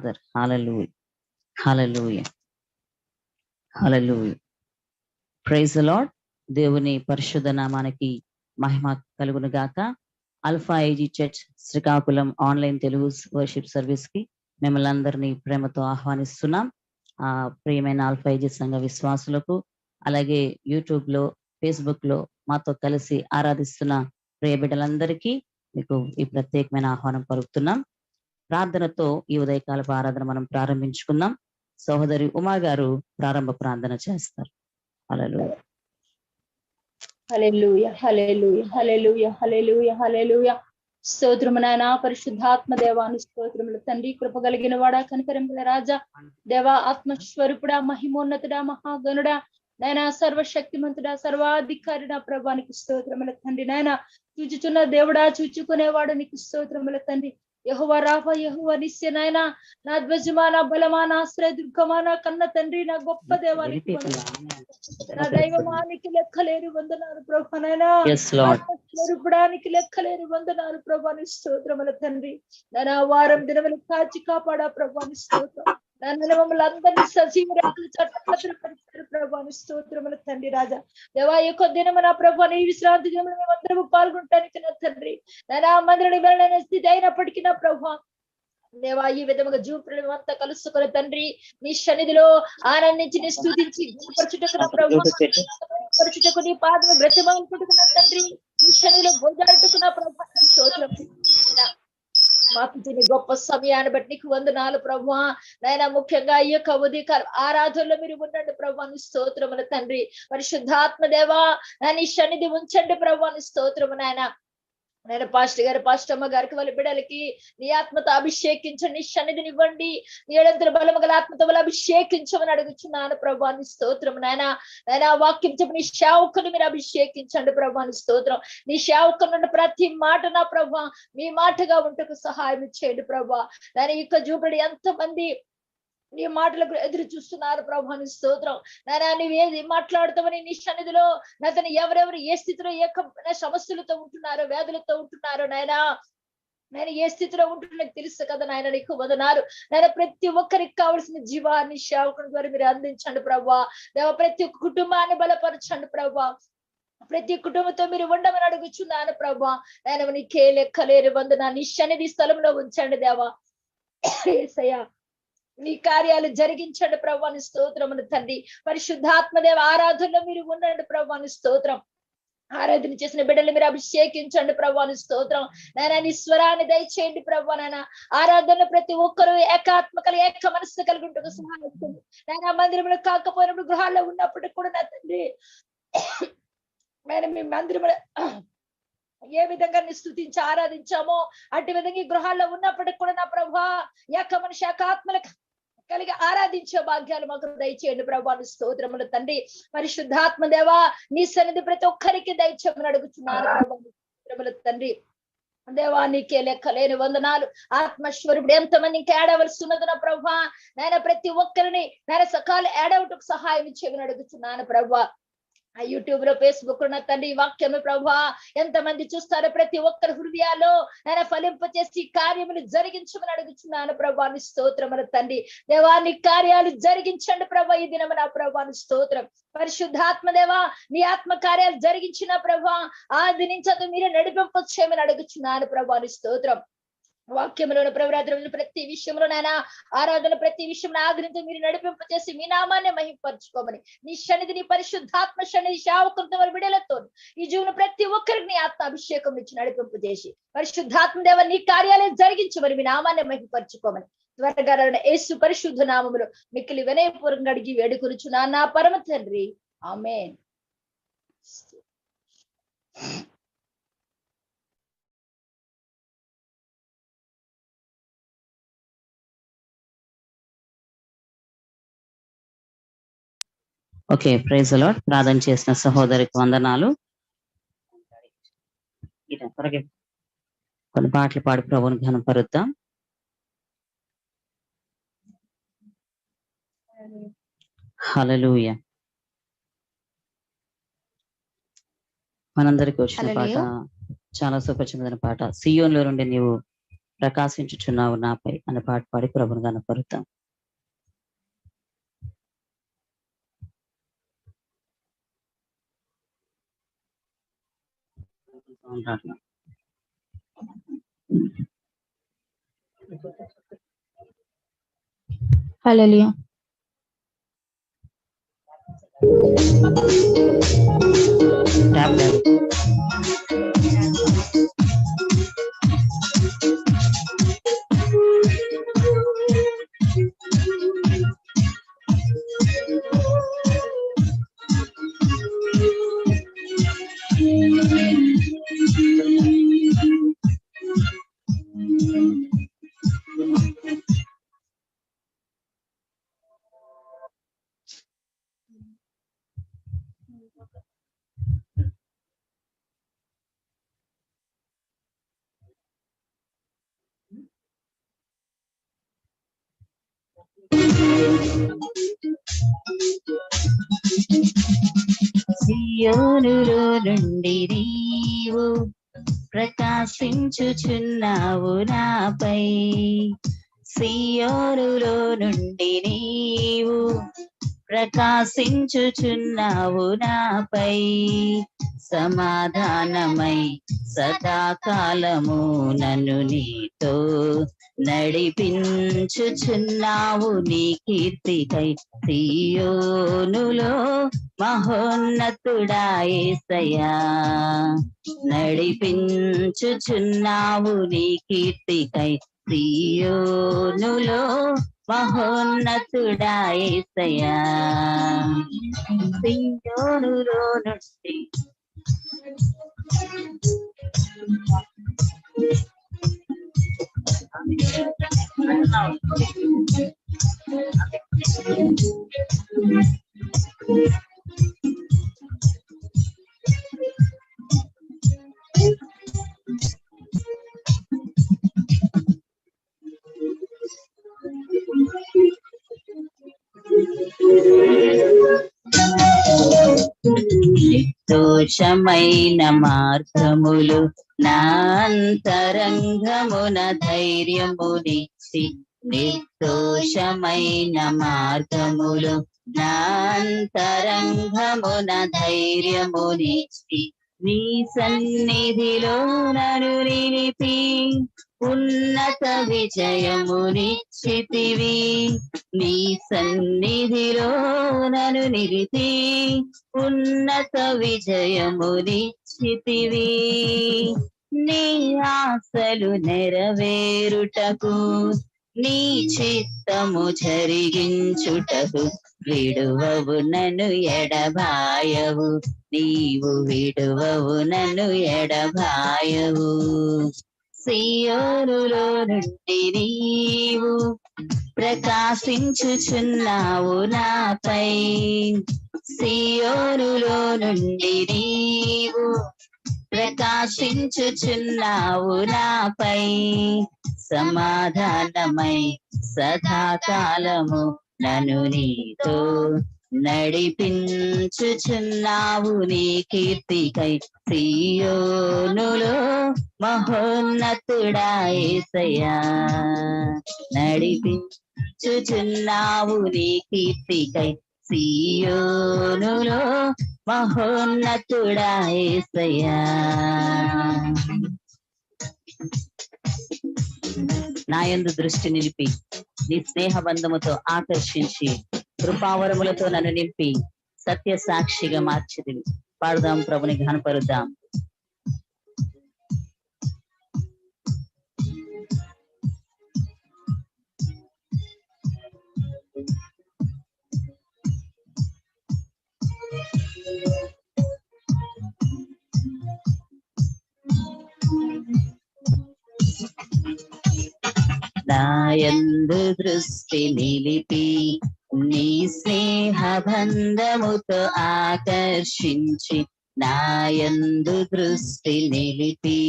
Father. Hallelujah, hallelujah, hallelujah. Praise the Lord. దేవుని పరిశుద్ధ నామానికి మహిమ కలుగును గాక. Alpha AG church Srikakulam online Telugu worship service కి మిమ్మల్ని అందరినీ ప్రేమతో ఆహ్వానిస్తున్నాం. ప్రియమైన ఆల్ఫా ఏజీ సంఘ విశ్వాసులకు, అలాగే యూట్యూబ్ లో, ఫేస్బుక్ లో మాతో కలిసి ఆరాధిస్తున్న ప్రియ బిడ్డలందరికీ మీకు ఈ ప్రత్యేకమైన ఆహ్వానం పలుకుతున్నాం. ప్రార్థనతో ఈ ఉదయకాలపు ఆరాధన మనం ప్రారంభించుకుందాం. సహోదరి ఉమా గారు ప్రారంభ ప్రార్థన చేస్తారు. హల్లెలూయా, హల్లెలూయా, హల్లెలూయా, హల్లెలూయా, హల్లెలూయా, హల్లెలూయా. స్తోత్రము నాయనా, పరిశుద్ధాత్మ దేవాను స్తోత్రములు తండ్రి. కృప కలిగిన వాడా, కనికరం గల రాజా, దేవా, ఆత్మస్వరూపుడా, మహిమోన్నతుడా, మహాగణుడా, నాయన సర్వశక్తిమంతుడా, సర్వాధికారిడా, ప్రభానికి స్తోత్రముల తండ్రి. నాయన చూచుచున్న దేవుడా, చూచుకునేవాడు నీకు స్తోత్రముల తండ్రి. యెహోవా రాఫా, యెహోవా నిస్సీ, నాయన నా ధ్వజమా, నా బలమా, నా ఆశ్రయ దుర్గమా, నా కన్న తండ్రి, నా గొప్ప దేవానికి నా దైవమానికి లెక్కలేని వందనాలు ప్రభా. నాయనా ఆత్మస్వరూపుడానికి లెక్కలేని వందనాలు ప్రభాని స్తోత్రముల తండ్రి. నా వారం దినములు కాచి కాపాడా ప్రభాని స్తోత్రం. మమ్మల్ని అందరినీ సజీవ చట్టపరిచారు ప్రభాని స్తోత్రముల తండ్రి. రాజా దేవా, యొక్క దినము నా ప్రభా, ఈ విశ్రాంతి దినములు మేమందరము పాల్గొనటానికి నా తండ్రి. నా మందిరని వెళ్ళని స్థితి అయినప్పటికీ నా ప్రభా దేవా, ఈ విధముగా జూపులు అంతా కలుసుకుని తండ్రి నీ సన్నిధిలో ఆనందించి నీ స్తుతించి పరచుటకు నా ప్రభు పరచుటకు నీ పాదము బ్రతిమాలుకుంటున్న తండ్రి, నీ సన్నిధిలో గోజాడుకున్న ప్రభు స్తోత్రం. మాకు తిని గొప్ప సమయాన్ని బట్టి నీకు వందనాలు ప్రభు. నాయన ముఖ్యంగా ఈ యొక్క ఉదయకాల ఆరాధనలో మీరు ఉండండి ప్రభు నీ స్తోత్రముల తండ్రి. పరిశుద్ధాత్మ దేవా, నీ సన్నిధి ఉంచండి ప్రభు నీ స్తోత్రము. నేను పాస్టర్ గారు, పాస్టమ్మ గారికి, వాళ్ళ బిడ్డలకి నీ ఆత్మతో అభిషేకించండి, నీ సన్నిధిని ఇవ్వండి, ఏడంతల బలము గల ఆత్మతో వాళ్ళు అభిషేకించమని అడుగుచున్నాను ప్రభా నీ స్తోత్రం. నాయన వాక్యం చెప్పి నీ సేవకుని మీరు అభిషేకించండి ప్రభా నీ స్తోత్రం. నీ సేవకుని ప్రతి మాట నా ప్రభా మీ మాటగా ఉంటకు సహాయం చేయండి ప్రభా. నేను ఇక చూపడి ఎంతమంది నీ మాటలకు ఎదురు చూస్తున్నారు ప్రభా నీ స్తోత్రం. నాయనా నీవేది మాట్లాడుతామని నీ సన్నిధిలో నాతను ఎవరెవరు ఏ స్థితిలో ఏ సమస్యలతో ఉంటున్నారో, వ్యాధులతో ఉంటున్నారో, నేను ఏ స్థితిలో ఉంటున్నా తెలుసు కదా నాయన, నీకు వదనారు. నేను ప్రతి ఒక్కరికి కావలసిన జీవాన్ని సేవకుని ద్వారా మీరు అందించండి ప్రభా. దేవ, ప్రతి ఒక్క కుటుంబాన్ని బలపరచండి ప్రభా. ప్రతి కుటుంబంతో మీరు ఉండమని అడుగుచున్నాను ప్రభా. నేను నీకే లెక్కలేని వందనా నీ సన్నిధి స్థలంలో ఉంచండి దేవా. యేసయ్యా, నీ కార్యాలు జరిగించండి ప్రభా నీ స్తోత్రమును తండ్రి. పరిశుద్ధాత్మదేవ ఆరాధనలో మీరు ఉండండి ప్రభా నీ స్తోత్రం. ఆరాధన చేసిన బిడ్డలు మీరు అభిషేకించండి ప్రభా నీ స్తోత్రం. నాయన నీ స్వరాన్ని దయచేయండి ప్రభా. నాయన ఆరాధన ప్రతి ఒక్కరూ ఏకాత్మకలు ఏక మనస్సు కలిగి ఉంటూ సహాయం. నాయన మందిరంలో కాకపోయినప్పుడు గృహాల్లో ఉన్నప్పుడు కూడా నా తండ్రి నేను మీ మందిరంలో ఏ విధంగా నీ స్తుతించి ఆరాధించామో అటు విధంగా ఈ గృహాల్లో ఉన్నప్పటికి కూడా నా ప్రభా ఏక మనిషి ఏకాత్మల కలిగి ఆరాధించే భాగ్యాలు మాకు దయచేయండి ప్రభా నీ స్తోత్రములు తండ్రి. పరిశుద్ధాత్మ దేవా, నీ సన్నిధి ప్రతి ఒక్కరికి దయచేయమని అడుగుతున్నాను ప్రభా నీ స్తోత్రములు తండ్రి. దేవా, నీకే లెక్కలేని వందనాలు. ఆత్మస్వరూపుడు ఎంతమంది ఇంకా ఏడవలసి ఉన్నది నా ప్రభా. నాయన ప్రతి ఒక్కరిని నాయన సకాల ఏడవటకు సహాయం చేయమని అడుగుతున్నాను ప్రభా. యూట్యూబ్ లో, ఫేస్బుక్ లో తండ్రి ఈ వాక్యము ప్రభా ఎంతమంది చూస్తారో ప్రతి ఒక్కరి హృదయాల్లో నేను ఫలింప చేసి కార్యములు జరిగించమని అడుగుచున్నాను ప్రభా నీ స్తోత్రముల తండ్రి. దేవా, నీ కార్యాలు జరిగించండి ప్రభా ఈ దినము నా ప్రభా నీ స్తోత్రం. పరిశుద్ధాత్మ దేవా, నీ ఆత్మ కార్యాలు జరిగించిన ప్రభా ఆది నుంచి అది మీరే నడిపింప చేయమని అడుగుచున్నాను ప్రభా నీ స్తోత్రం. వాక్యంలో ప్రవరాత్రులు ప్రతి విషయంలో నాయన ఆరాధన ప్రతి విషయంలో ఆగ్రహంతో మీరు నడిపింప చేసి మీ నామాన్ని మహింపరచుకోమని నీ సన్నిధి నీ పరిశుద్ధాత్మ సన్నిధి సేవకులతో వారి బిడ్డలతో ఈ జీవన ప్రతి ఒక్కరికి నీ ఆత్మ అభిషేకం ఇచ్చి నడిపింప చేసి పరిశుద్ధాత్మ దేవ నీ కార్యాలయం జరిగించమని మీ నామాన్ని మహింపరచుకోమని త్వరగా యేసు పరిశుద్ధ నామములో మిక్కిలి వినయపూర్వకంగా అడిగి వేడుకొనుచున్నాను నా పరమ తండ్రి, ఆమేన్. Okay, praise the Lord. ప్రార్థన చేసిన సహోదరికి వందనాలు. కొన్ని పాటలు పాడి ప్రభువుని ఘనపరుద్దాం. హల్లెలూయా. మనందరికి వచ్చిన పాట చాలా సుపరిచితమైన పాట. సియోనులో నుండి నీవు ప్రకాశించుచున్నావు నాపై అనే పాట పాడి ప్రభుని కనపరుతాం. హల్లెలూయా. సియోనులో నుండి నీవు ప్రకాశించుచున్నావు నాపై, సియోనులో నుండి నీవు ప్రకాశించుచున్నావు నాపై, సమాధానమై సదాకాలము నన్ను నీతో నడిపించుచున్నావు నీ కీర్తికై, సియోనులో మహోన్నతుడా యేసయ్యా, నడిపించుచున్నావు నీ కీర్తికై, సియోనులో మహోన్నతుడా యేసయ్యా, సియోనులో నుండి నిర్దోషమైన మార్గములు నా అంతరంగమున ధైర్యమునిచ్చి, నిర్దోషమైన మార్గములు నా అంతరంగమున ధైర్యమునిచ్చి, నీ సన్నిధిలో నన్ను నిలిపి ఉన్నత విజయమునిచ్చితివి, నీ సన్నిధిలో నన్ను నిలిపి ఉన్నత విజయమునిచ్చితివి, నీ ఆశలు నెరవేరుటకు నీ చిత్తము జరిగించుటకు విడువవు నన్ను ఎడబాయవు, నీవు విడువవు నన్ను ఎడబాయవు, సియోనులో నుండి నీవు ప్రకాశించుచున్నావు నాపై, సియోనులో నుండి నీవు ప్రకాశించుచున్నావు నాపై, సమాధానమై సదాకాలము నన్ను నీతో నడిపించుచున్నావు నీ కీర్తికై, సియోనులో మహోన్నతుడా యేసయ్యా, నడిపించుచున్నావు నీ కీర్తికై, సియోనులో మహోన్నతుడా యేసయ్యా, నాయందు దృష్టి నిలిపి నీ స్నేహ బంధముతో ఆకర్షించి కృపావరములతో నన్ను నింపి సత్య సాక్షిగా మార్చిదివి. పాడుదాం, ప్రభుని ఘనపరుద్దాం. నాయందు దృష్టి నిలిపి నీ స్నేహ బంధముతో ఆకర్షించి, నాయందు దృష్టి నిలిపి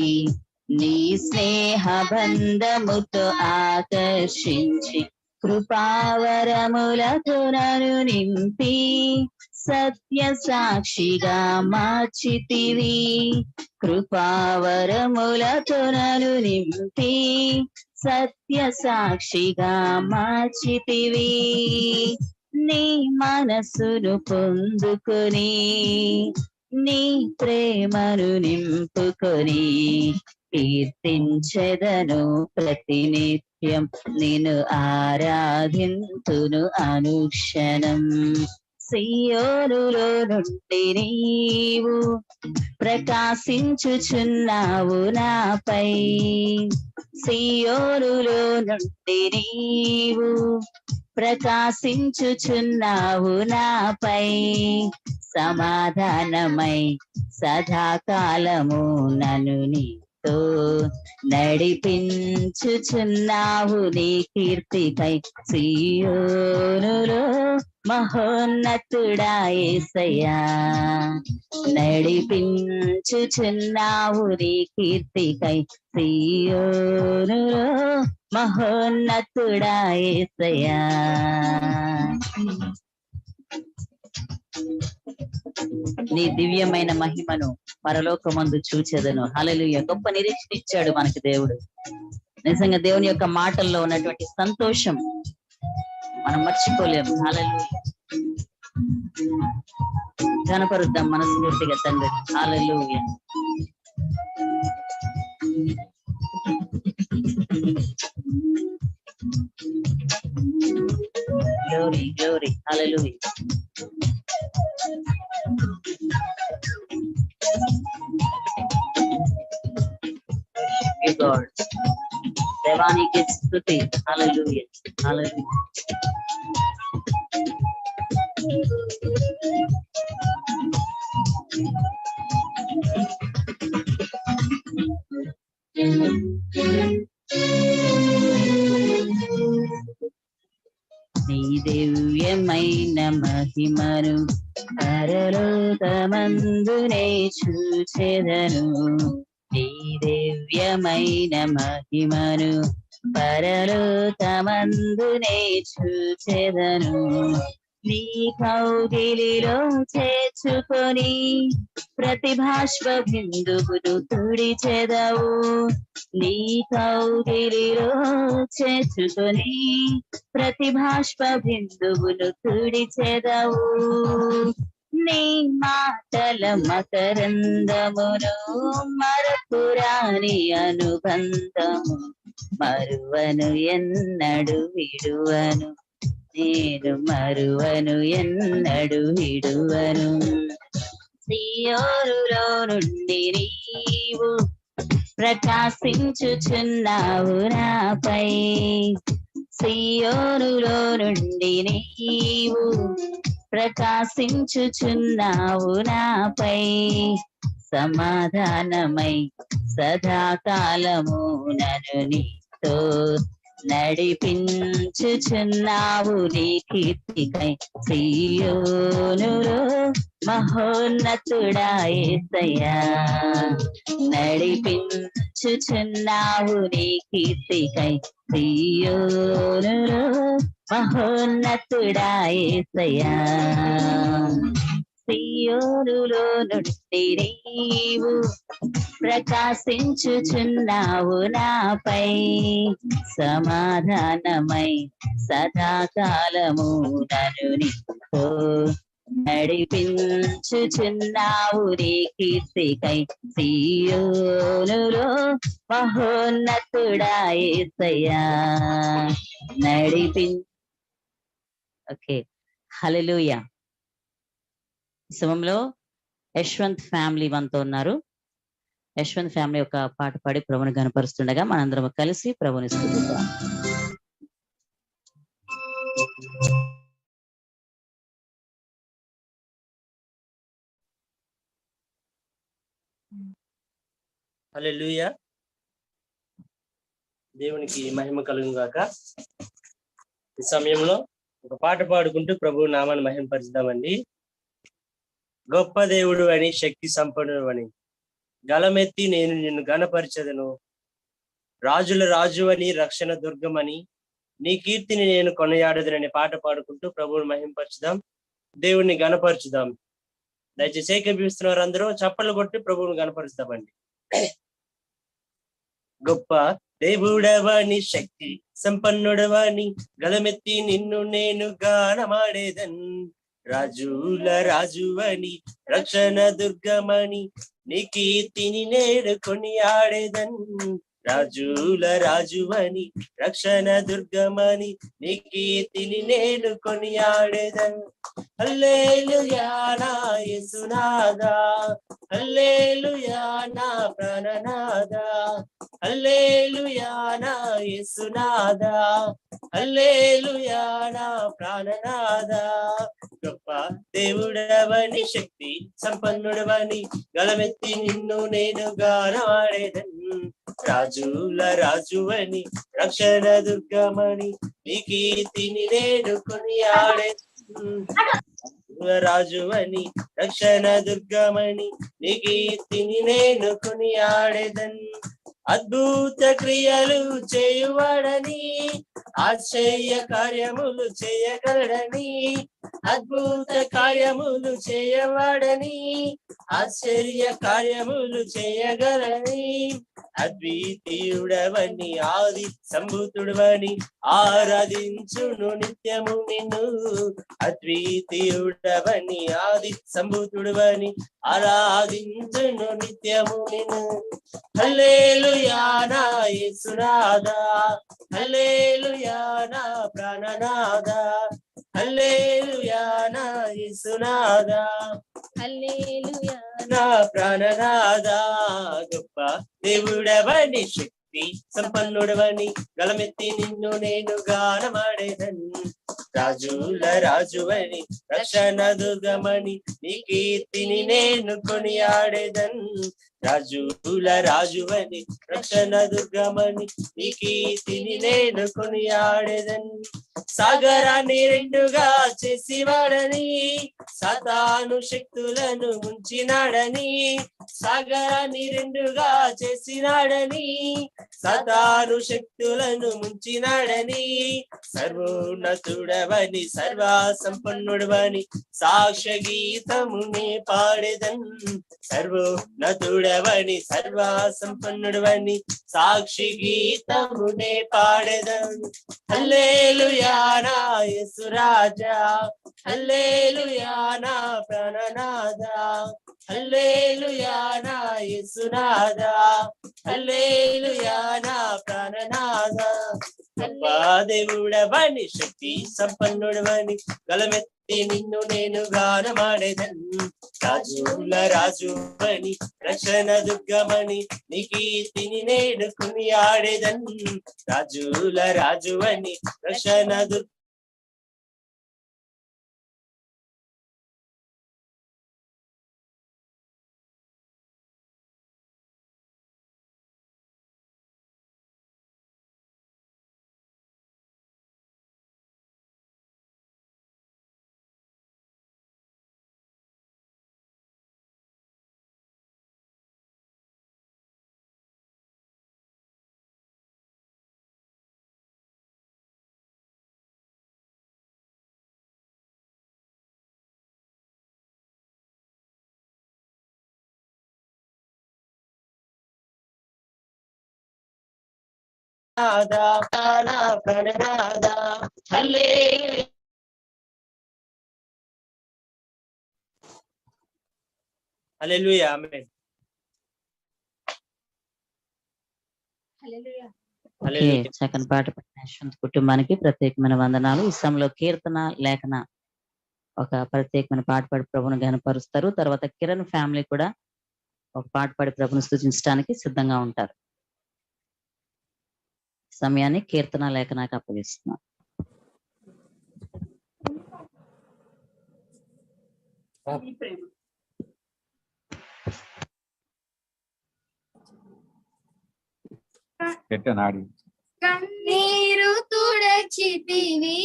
నీ స్నేహ బంధముతో ఆకర్షించి, కృపావరములతో నన్ను నింపి సత్య సాక్షిగా మార్చితివి, కృపావరములతో నన్ను నింపి సత్య సాక్షిగా మార్చితివి. నీ మనసును పొందుకొని నీ ప్రేమను నింపుకొని కీర్తించెదను ప్రతినిత్యం, నిన్ను ఆరాధింతును అనుక్షణం. సియోనులో నుండి నీవు ప్రకాశించుచున్నావు నాపై, సియోనులో నుండి నీవు ప్రకాశించుచున్నావు నాపై. సమాధానమై సదాకాలము నన్ను నీతో నడిపించుచున్నావు నీ కీర్తికై. సియోనులో మహోన్నతుడా యేసయ్యా, నడిపించుచున్నావు నీ కీర్తికై. సియోనులో మహోన్నతుడా యేసయ్యా. నీ దివ్యమైన మహిమను పరలోకమందు చూచెదను. హల్లెలూయా. గొప్ప నిరీక్షణ ఇచ్చాడు మనకి దేవుడు. నిజంగా దేవుని యొక్క మాటల్లో ఉన్నటువంటి సంతోషం మనం మర్చిపోలేము. హల్లెలూయా. కనపరుద్దాం మనస్ఫూర్తిగా తండ్రి. హల్లెలూయా. Glory glory. హల్లెలూయా. God. దేవానికి స్తుతి. హల్లెలూయా. హల్లెలూయా. నీ దివ్యమైన మహిమను పరలోకమందునే చూచెదను. నీ దివ్యమైన మహిమను పరలోకమందునే చూచెదను. నీ కౌగిలిలో చేర్చుకొని ప్రతి బాష్ప బిందువును తుడిచెదవు. నీ కౌగిలిలో చేర్చుకొని ప్రతి బాష్ప బిందువును తుడిచెదవు. నీ మాటల మకరందమును మరపురాని అనుబంధము మరువను ఎన్నడు విడువను, నేను మరువను ఎన్నడు విడువను. సియోనులో నుండి నీవు ప్రకాశించుచున్నావు నాపై, సియోనులో నుండి నీవు ప్రకాశించుచున్నావు నాపై. సమాధానమై సదాకాలము నన్ను నీతో నడిపించుచున్నావు నీ కీర్తికై. సియోనులో మహోన్నతుడా యేసయ్యా, నడిపించుచున్నావు నీ కీర్తికై. సియోనులో మహోన్నతుడా యేసయ్యా. సియోనులో నుండి నీవు ప్రకాశించుచున్నావు నాపై. సమాధానమై సదాకాలము నన్ను నీతో నడిపించుచున్నావు నీ కీర్తికై. సియోనులో మహోన్నతుడా యేసయ్యా, ఓకే. హల్లెలూయా. సమయంలో యశ్వంత్ ఫ్యామిలీ మనతో ఉన్నారు. యశ్వంత్ ఫ్యామిలీ ఒక పాట పాడి ప్రభుని గణపరుస్తుండగా మనందరం కలిసి ప్రభుని స్తుతిద్దాం. హల్లెలూయా. దేవునికి మహిమ కలుగును గాక. ఈ సమయంలో ఒక పాట పాడుకుంటూ ప్రభు నామాన్ని మహిమపరుద్దామండి. గొప్ప దేవుడు అని, శక్తి సంపన్నుడు అని, గలమెత్తి నేను నిన్ను గణపరిచెదను. రాజుల రాజు అని, రక్షణ దుర్గమని, నీ కీర్తిని నేను కొనియాడదనని పాట పాడుకుంటూ ప్రభువుని మహిమపరచుదాం, దేవుణ్ణి గణపరచుదాం. దయచేసి ఏకీభవిస్తున్న వారందరూ చప్పట్లు కొట్టి ప్రభువుని గణపరుస్తామండి. గొప్ప దేవుడవని శక్తి సంపన్నుడవని గలమెత్తి నిన్ను నేను గానమాడేదన్. రాజుల రాజువని రక్షణ దుర్గమని నీ కీర్తిని నేడు కొనియాడేదన్. రాజుల రాజువని రక్షణ దుర్గమని నీ కీర్తిని నేను కొనియాడేదన్. హల్లెలూయా నా యేసునాదా, హల్లెలూయా నా ప్రాణనాదా, హల్లెలూయా నా యేసునాదా, హల్లెలూయా నా ప్రాణనాదా. గొప్ప దేవుడవని శక్తి సంపన్నుడవని గలమెత్తి నిన్ను నేను గానమాడేదన్. రాజుల రాజువని రక్షణ దుర్గమని నీ కీర్తిని నేను కొనియాడేదన్. రాజువని రక్షణ దుర్గమని నీ కీర్తిని నేను కొనియాడేదన్. అద్భుత క్రియలు చేయువాడని ఆశ్చర్య కార్యములు చేయగలడని, అద్భుత కార్యములు చేయవాడని ఆశ్చర్య కార్యములు చేయగలని, అద్వితీయుడవని ఆది సంభూతుడవని ఆరాధించును నిత్యము నిన్ను. అద్వితీయుడవని ఆది సంభూతుడవని ఆరాధించును నిత్యము నిన్ను. హల్లెలూయా నా యేసునాదా, హల్లెలూయా నా ప్రాణనాదా, హల్లెలూయా నా యేసునాదా, హల్లెలూయా నా ప్రాణనాదా. గొప్ప దేవుడవని శక్తి సంపన్నుడవని గలమెత్తి నిన్ను నేను గానమాడేదన్. రాజుల రాజువని రక్షణ దుర్గమని నీ కీర్తిని నేను కొనియాడేదన్. రాజుల రాజువని రక్షణ దుర్గమని నీ కీర్తిని నేను కొనియాడేదన్. సాగరాన్ని రెండుగా చేసివాడని సాతాను శక్తులను ముంచినాడని, సాగరాన్ని రెండుగా చేసినాడని సాతాను శక్తులను ముంచినాడని, సర్వోన్నతుడవని సర్వ సంపన్నుడవని సాక్ష్య గీతమునే పాడేదన్. సర్వోన్నతుడవని సర్వ సంపన్నుడవని సాక్షి గీతమునే పాడేదన్. హల్లెలూయా నా యేసురాజా, హల్లెలూయా నా ప్రాణనాదా, హల్లెలూయా నా యేసునాదా, హల్లెలూయా నా ప్రాణనాదా. దేవుడవని శక్తి సంపన్నుడవని గలమెత్తి నిన్ను నేను గానమాడేదన్. రాజుల రాజువని రక్షణ దుర్గమని నీ కీర్తిని నేను కొనియాడేదన్. రాజుల రాజువని రక్షణ దుర్గ ప్రణనాదా. హల్లెలూయా హల్లెలూయా ఆమేన్. హల్లెలూయా. సెకండ్ పాట యశ్వంత్ కుటుంబానికి ప్రత్యేకమైన వందనాలు. ఈ సమయంలో కీర్తన లేఖన ఒక ప్రత్యేకమైన పాట పాడి ప్రభుని గణపరుస్తారు. తర్వాత కిరణ్ ఫ్యామిలీ కూడా ఒక పాట పాడి ప్రభుని స్తుతించడానికి సిద్ధంగా ఉంటారు. సమయాన్ని కీర్తన లేఖనాకి అప్పగిస్తున్నాం. కన్నీరు తుడచితివి,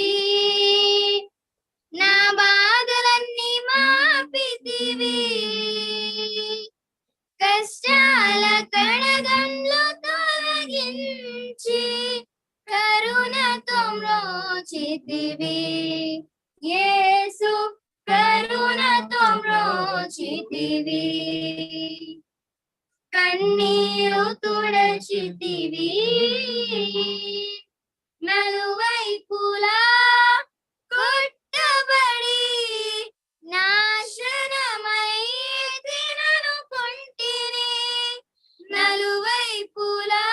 నా బాధలన్నీ మాపితివి, కష్టాల కడగండ్లు తొలగించి కరుణతో మ్రోచితివి, యేసు కరుణతో మ్రోచితివి. కన్నీరు తుడచితివి నలువైపులా కొట్టబడి నాశనమైతిననుకొంటిని నలువైపులా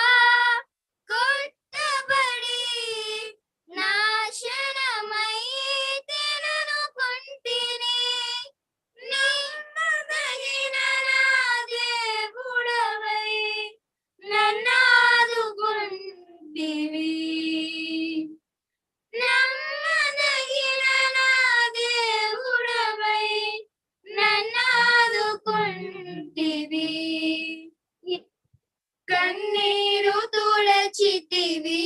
కొట్టబడి నాశనమైతిననుకొంటిని నమ్మదగిన నా దేవుడవై నన్నాదుకొంటివి నమ్మదగిన నా దేవుడవై నన్నాదుకొంటివి కన్నీరు తుడచితివి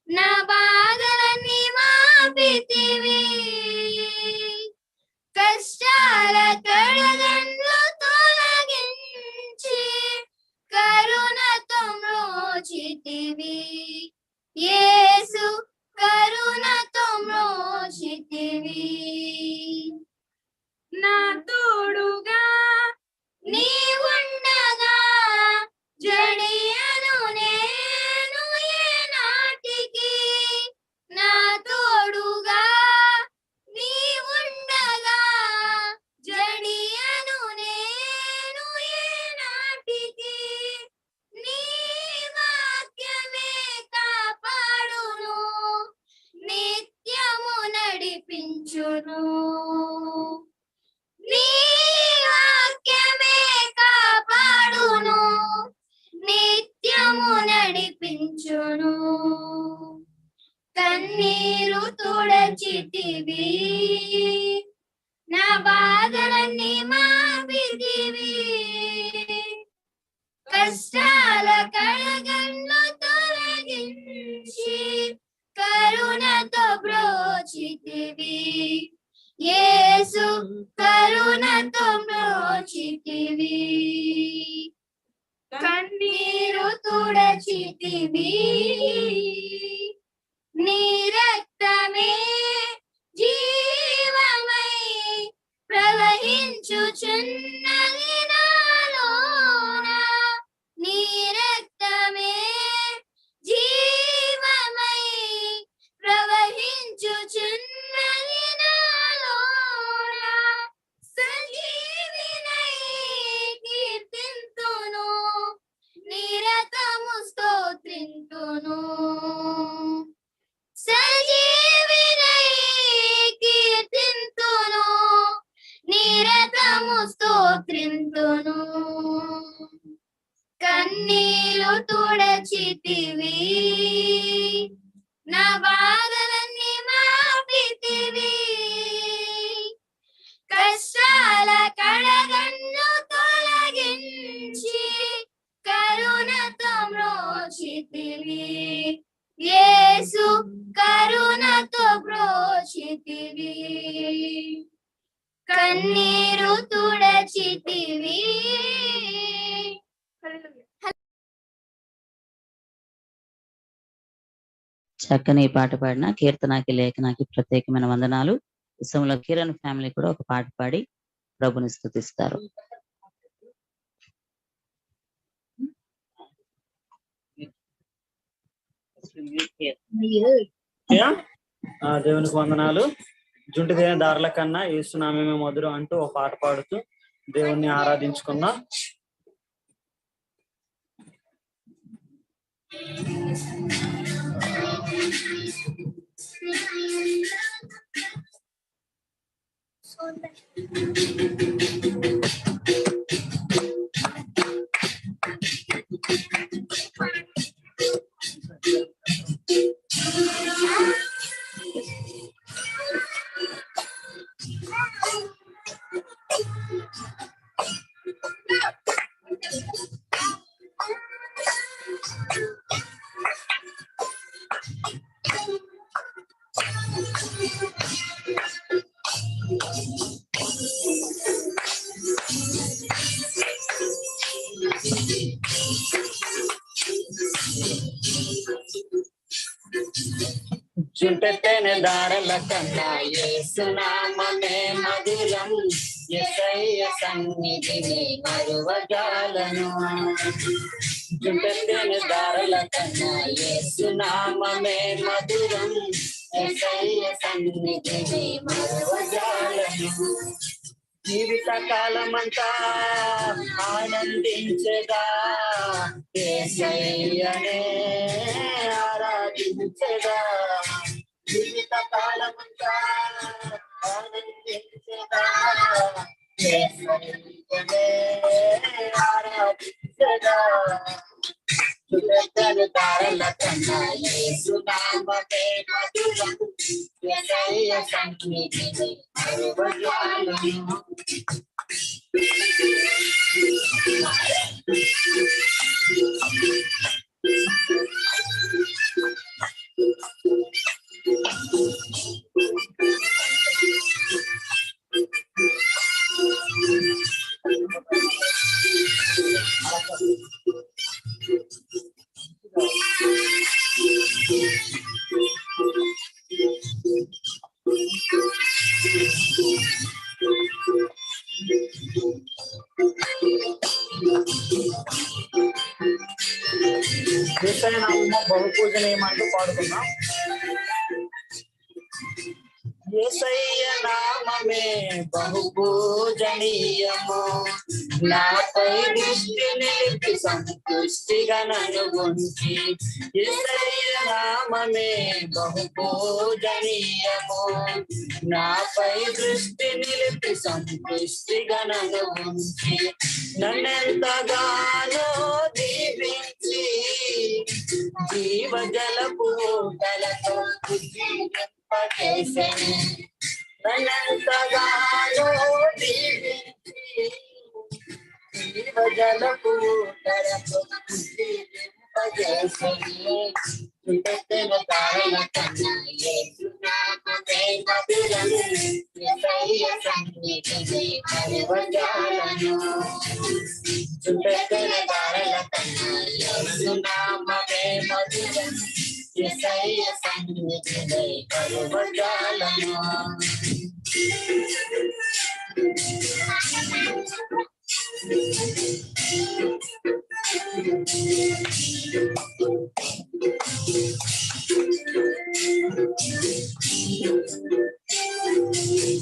నా బాధలన్నీ మాపితివి కష్టాల కడగండ్లు తొలగించి కరుణతో మ్రోచితివి యేసు కరుణతో మ్రోచితివి నా తోడుగా నీవుండగా జడియను నేను ఏనాటికి నా తోడుగా నీవుండగా జడియను నేను ఏనాటికి నీ వాక్యమే కాపాడును నిత్యము నడిపించును నీ వాక్యమే కాపాడును నిత్యము నడిపించును కన్నీరు తుడచితివి నా బాధలన్నీ మాపితివి కష్టాల కడగండ్లు తొలగించి కరుణతో బ్రోచితివి యేసు కరుణతో బ్రోచితివి కన్నీరు తుడచితివి నీ రక్తమే జీవమై ప్రవహించుచున్నది నాలోన నీ రక్తమే జీవమై ప్రవహించుచున్నది నాలోన సంజీవినై కీర్తింతును నిరతము స్తోత్రింతును సంజీవినై కీర్తింతును నిరతము స్తోత్రింతును కన్నీరు తుడచితివి నా బాధలన్నీ మాపితివి కష్టాల కడగండ్లు తొలగించి కరుణతో మ్రోచితివి యేసు కరుణతో బ్రోచితివి కన్నీరు తుడచితివి చక్కని పాట పాడిన కీర్తనకి లేఖనాకి ప్రత్యేకమైన వందనాలు. ఈ సమయంలో కిరణ్ ఫ్యామిలీ కూడా ఒక పాట పాడి ప్రభుని స్తుతిస్తారు. దేవునికి వందనాలు. జుంటి దేని దారుల కన్నా యేసునామమే మధురం అంటూ ఒక పాట పాడుతూ దేవుణ్ణి ఆరాధించుకుందాం. జుంటెత్తేనే దారుల కన్నా యేసునామమే మధురం, యేసయ్య సన్నిధిని మరువజాలను. జుంటెత్తెను దారుల కన్నా యేసు నామమే మధురం, యేసయ్య సన్నిధిని మరువజాలను. జీవిత కాలమంతా ఆనందించగా యేసయ్యనే ఆరాధించగా, జీవిత కాలమంతా ఆనందించగా యేసయ్యనే ఆరాధించగా. చులకలు తారల కన్నా యేసు నామమే మధురం, యేసయ్య సన్నిధిని మరువజాలను. యేసయ్య నామము బహుపూజనీయమంటూ పాడుకున్నాం. యేసయ్య నామమే బహుపూజనీయము, నాపై దృష్టి నిలిపి సంతుష్టిగా నన్ను ఉంచి. యేసయ్య నామమే బహుపూజనీయము, నాపై దృష్టి నిలిపి సంతుష్టిగా నన్ను ఉంచి. నన్నెంతగానో దీవించి జీవజలపు ఊటలతో జీవింపజేసెను. నన్నెంతగానో దీవించి జీవజలపు ఊటలతో జీవింపజేసెను. చుట్టెత్తెను తారల కన్నా యేసు నామమే మధురం, యేసయ్య సన్నిధిని మరువజాలను. చుట్టెత్తెను తారల కన్నా యేసు నామమే మధురం, యేసయ్య సన్నిధిని మరువజాలను.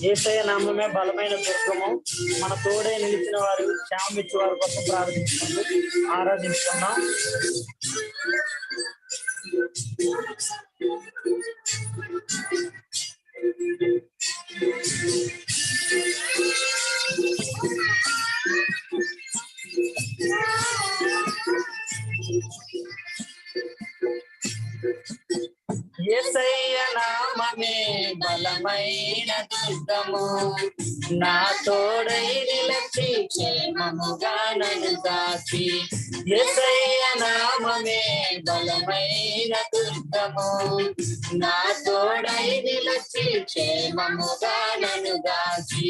యేసయ్య నామమే బలమైన దుర్గము, మన తోడే నిలిచిన వారు క్షేమం ఇచ్చే వారి కోసం ప్రార్థించుకుంటూ ఆరాధించుకున్నాం. యేసయ్య నామమే బలమైన దుర్గము, నా తోడై నిలిచి క్షేమముగా నన్ను దాచి. యేసయ్య నామమే బలమైన దుర్గము, నా తోడై నిలిచి క్షేమముగా నన్ను దాచి.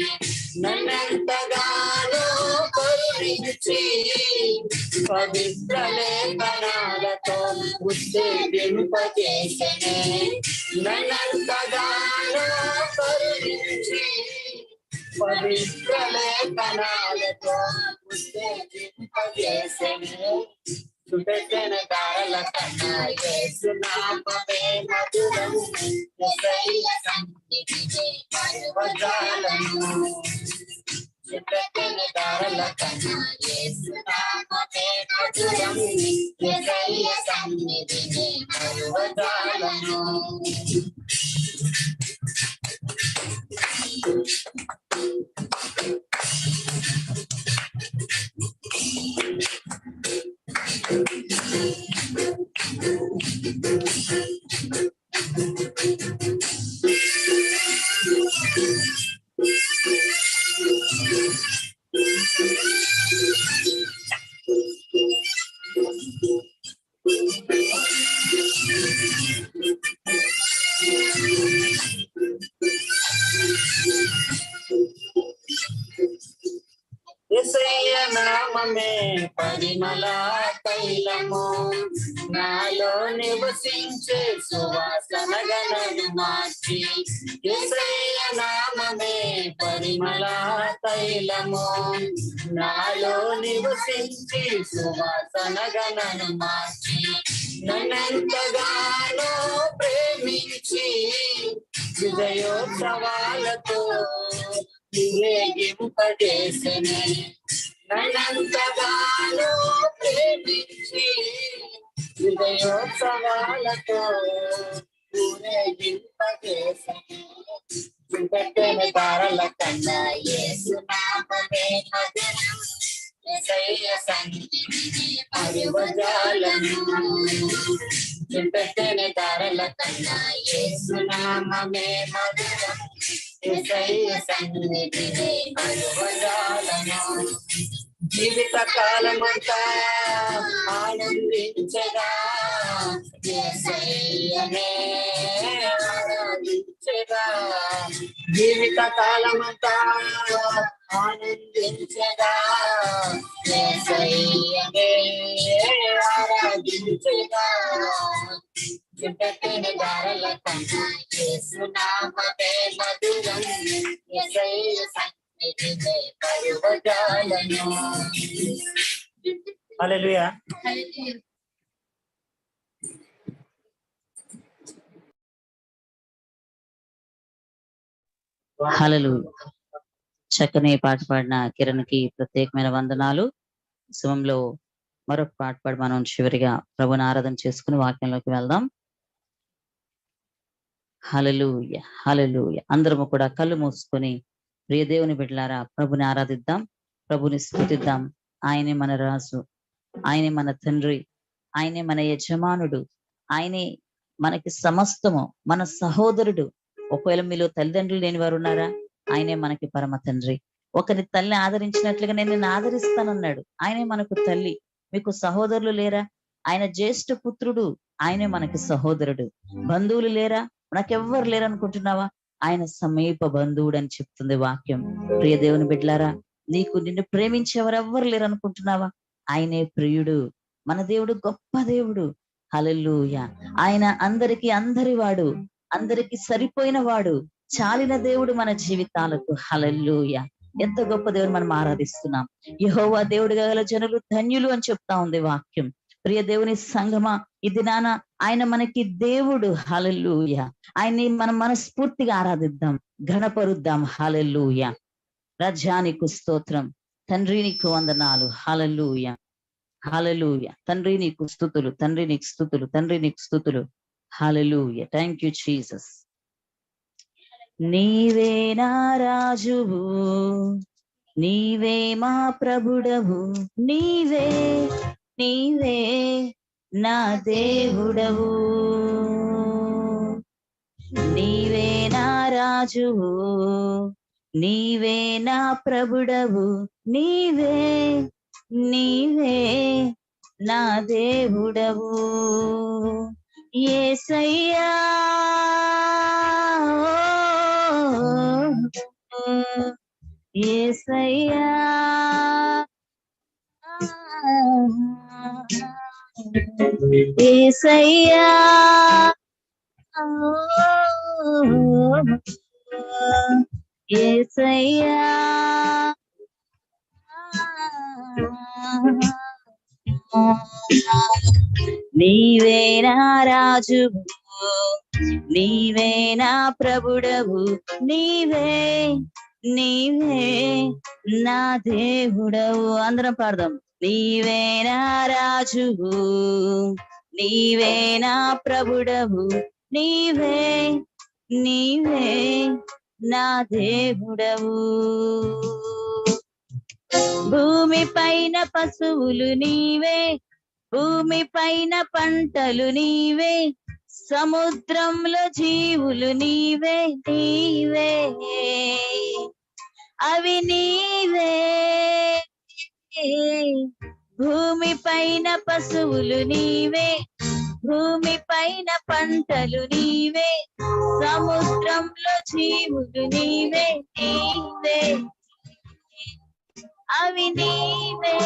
నన్నెంతగానో కరుణించి పవిత్ర లేఖనాలతో ఉత్తేజింపజేసెను. నన్నెంతగానో కరుణించి పవిత్ర లేఖనాలతో ఉత్తేజింపజేసెను. చుట్టెత్తెను తారల కన్నా యేసు నామమే మధురం, యేసయ్య సన్నిధిని మరువజాలను. చుట్టెత్తెను తారల కన్నా యేసు నామమే మధురం, యేసయ్య సన్నిధిని మరువజాలను. యేసయ్య నామమే పరిమళ తైలము, నాలో నివసించే సువాసనగా నన్ను మార్చి. యేసయ్య నామమే పరిమళ తైలము నాలో నివసించి సువాసనగా నన్ను మార్చి నన్నెంతగానో ప్రేమించి హృదయోత్సవాలతో ఊరేగింపజేసెనే నన్నంతగానో ప్రేమించి హృదయోత్సవాలతో ఊరేగింపజేసెనే చుట్టెన దారల కన్నా యేసు నామమే మధురం యేసయ్య సన్నిధిని మరువజాలను చుట్టెన దారల కన్నా యేసు నామమే మధురం యేసయ్య సన్నిధిని మరువజాలను జీవిత కాలమంతా ఆనందించగా యేసయ్యనే ఆరాధించగా జీవిత కాలమంతా ఆనందించగా యేసయ్యనే ఆరాధించగా చుట్టెన దారల కన్నా యేసు నామమే మధురం యేసయ్య సన్నిధిని మరువజాలను. హల్లెలూయా. హల్లెలూయా. చక్కని పాట పాడిన కిరణ్కి ప్రత్యేకమైన వందనాలు. సమయంలో మరొక పాట పాడి మనం చివరిగా ప్రభుని ఆరాధన చేసుకుని వాక్యంలోకి వెళ్దాం. హల్లెలూయా హల్లెలూయా. అందరము కూడా కళ్ళు మూసుకొని ప్రియ దేవుని బిడ్డలారా ప్రభుని ఆరాధిద్దాం, ప్రభుని స్తుతిద్దాం. ఆయనే మన రాజు, ఆయనే మన తండ్రి, ఆయనే మన యజమానుడు, ఆయనే మనకి సమస్తము, మన సహోదరుడు. ఒకవేళ మీలో తల్లిదండ్రులు లేని వారు ఉన్నారా? ఆయనే మనకి పరమ తండ్రి. ఒకరి తల్లి ఆదరించినట్లుగా నేను నిన్ను ఆదరిస్తానన్నాడు. ఆయనే మనకు తల్లి. మీకు సహోదరులు లేరా? ఆయన జ్యేష్ఠ పుత్రుడు, ఆయనే మనకి సహోదరుడు. బంధువులు లేరా? మనకెవ్వరు లేరనుకుంటున్నావా? ఆయన సమీప బంధువుడు అని చెప్తుంది వాక్యం. ప్రియ దేవుని బిడ్డలారా, నిన్ను ప్రేమించేవారెవ్వరు లేరనుకుంటున్నావా? ఆయనే ప్రియుడు. మన దేవుడు గొప్ప దేవుడు. హల్లెలూయా. ఆయన అందరి వాడు, అందరికి సరిపోయిన వాడు, చాలిన దేవుడు మన జీవితాలకు. హల్లెలూయా. ఎంత గొప్ప దేవుడు మనం ఆరాధిస్తున్నాం. యెహోవా దేవుడిగా గల జనులు ధన్యులు అని చెప్తా ఉంది వాక్యం. ప్రియ దేవుని సంగమా, ఈ దినాన ఆయన మనకి దేవుడు. హల్లెలూయా. ఆయన్ని మనం మనస్ఫూర్తిగా ఆరాధిద్దాం, ఘనపరుద్దాం. హల్లెలూయా. రాజ్యానికి స్తోత్రం. తండ్రి నీకు వందనాలు. హల్లెలూయా హల్లెలూయా. తండ్రి నీకు స్తుతులు, తండ్రి నీకు స్తుతులు, తండ్రి నీకు స్తుతులు. హల్లెలూయా. Thank you Jesus. నీవే నా రాజువు, నీవే మా ప్రభుడవు, నీవే నీవే నా దేవుడవు. నీవే నా రాజువు, నీవే నా ప్రభుడవు, నీవే నీవే నా దేవుడవు. యేసయ్యా యేసయ్యా యేసయ్యా యేసయ్యా నీవే నా రాజువు, నీవే నా ప్రభుడవు, నీవే నీవే నా దేవుడవు. అందరం పాడదాం. నీవే నా రాజువు, నీవే నా ప్రభుడవు, నీవే నీవే నా దేవుడవు. భూమి పైన పశువులు నీవే, భూమి పైన పంటలు నీవే, సముద్రంలో జీవులు నీవే నీవే, అవి నీవే. భూమి పైన పశువులు నీవే, భూమి పైన పంటలు నీవే, సముద్రంలో జీవులు నీవే నీవే, అవి నీవే.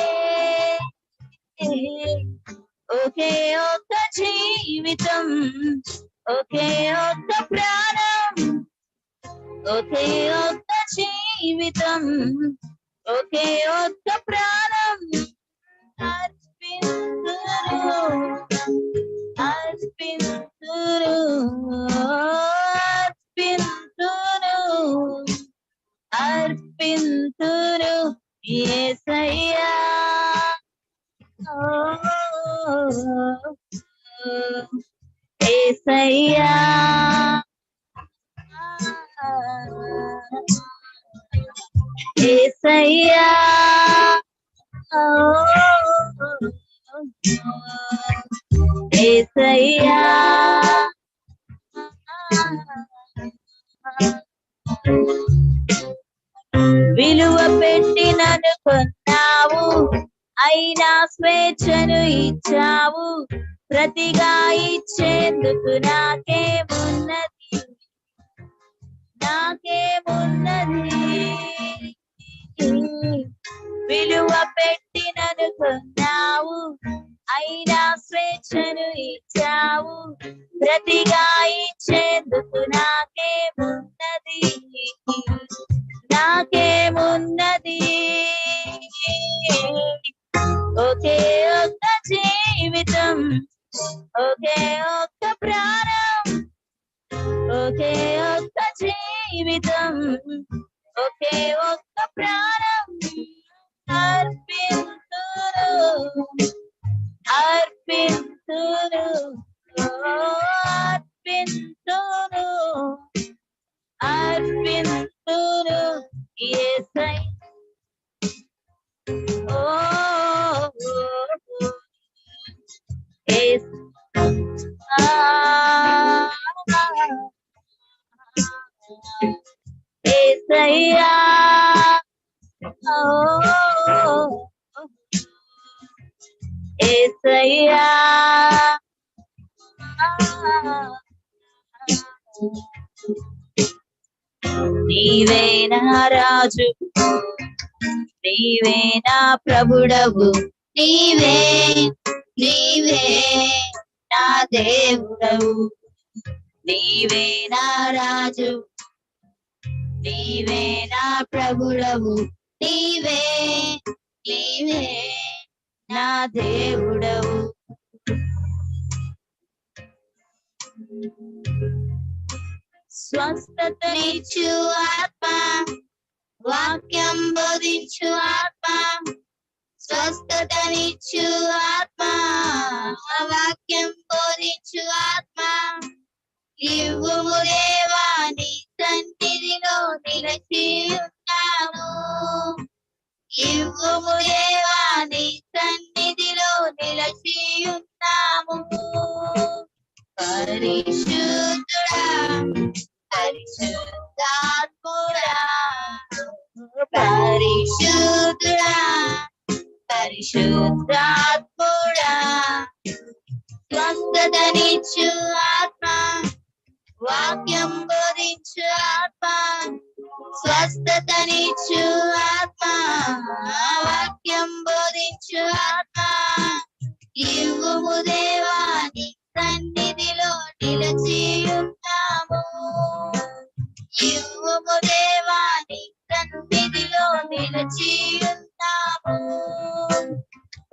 ఒకే ఒక్క జీవితం, ఒకే ఒక్క ప్రాణం, ఒకే ఒక్క జీవితం ఒకే ఒక్క ప్రాణం అర్పింతును అర్పింతును అర్పింతును అర్పింతును యేసయ్యా యేసయ్యా యేసయ్యా యేసయ్యా విలువ పెట్టి నన్ను కొన్నావు, అయినా స్వేచ్ఛను ఇచ్చావు. ప్రతిగా ఇచ్చేందుకు నాకేమున్నది విలువ పెట్టి నన్ను కొన్నావు, అయినా స్వేచ్ఛను ఇచ్చావు. ప్రతిగా ఇచ్చేందుకు నాకేమున్నది ఒకే ఒక్క జీవితం ఒకే ఒక్క ప్రాణం ఒకే ఒక్క జీవితం ఒకే ఒక్క ప్రాణం అర్పింతును అర్పింతును అర్పింతును అర్పింతును యేసయ్యా యేసయ్యా యేసయ్యా నీవే నా రాజు, నీవే నా ప్రభుడవు, నీవే నా దేవుడవు. నీవే నా రాజు, నీవే నా ప్రభుడవు, నీవే నా దేవుడవు. స్వస్థతనిచ్చు ఆత్మ, వాక్యం బోధించు ఆత్మ. స్వస్థతనిచ్చు ఆత్మ, వాక్యం బోధించు ఆత్మ. ఇవ్వుము దేవా నీ సన్నిధిలో నిలిచి ఉన్నాము. ఇవ్వుము దేవా నీ సన్నిధిలో నిలిచి ఉన్నాము. పరిశుద్ధుడా పరిశుద్ధాత్ముడా పరిశుద్ధుడా పరిశుద్ధాత్ముడా. స్వస్థతనిచ్చు ఆత్మ, వాక్యం బోధించు ఆత్మ. స్వస్థతనిచ్చు ఆత్మ, వాక్యం బోధించు ఆత్మ. ఇవ్వుము దేవా నీ సన్నిధిలో నిలిచి ఉన్నాము. ఇవ్వుము దేవా నీ సన్నిధిలో నిలిచి ఉన్నాము.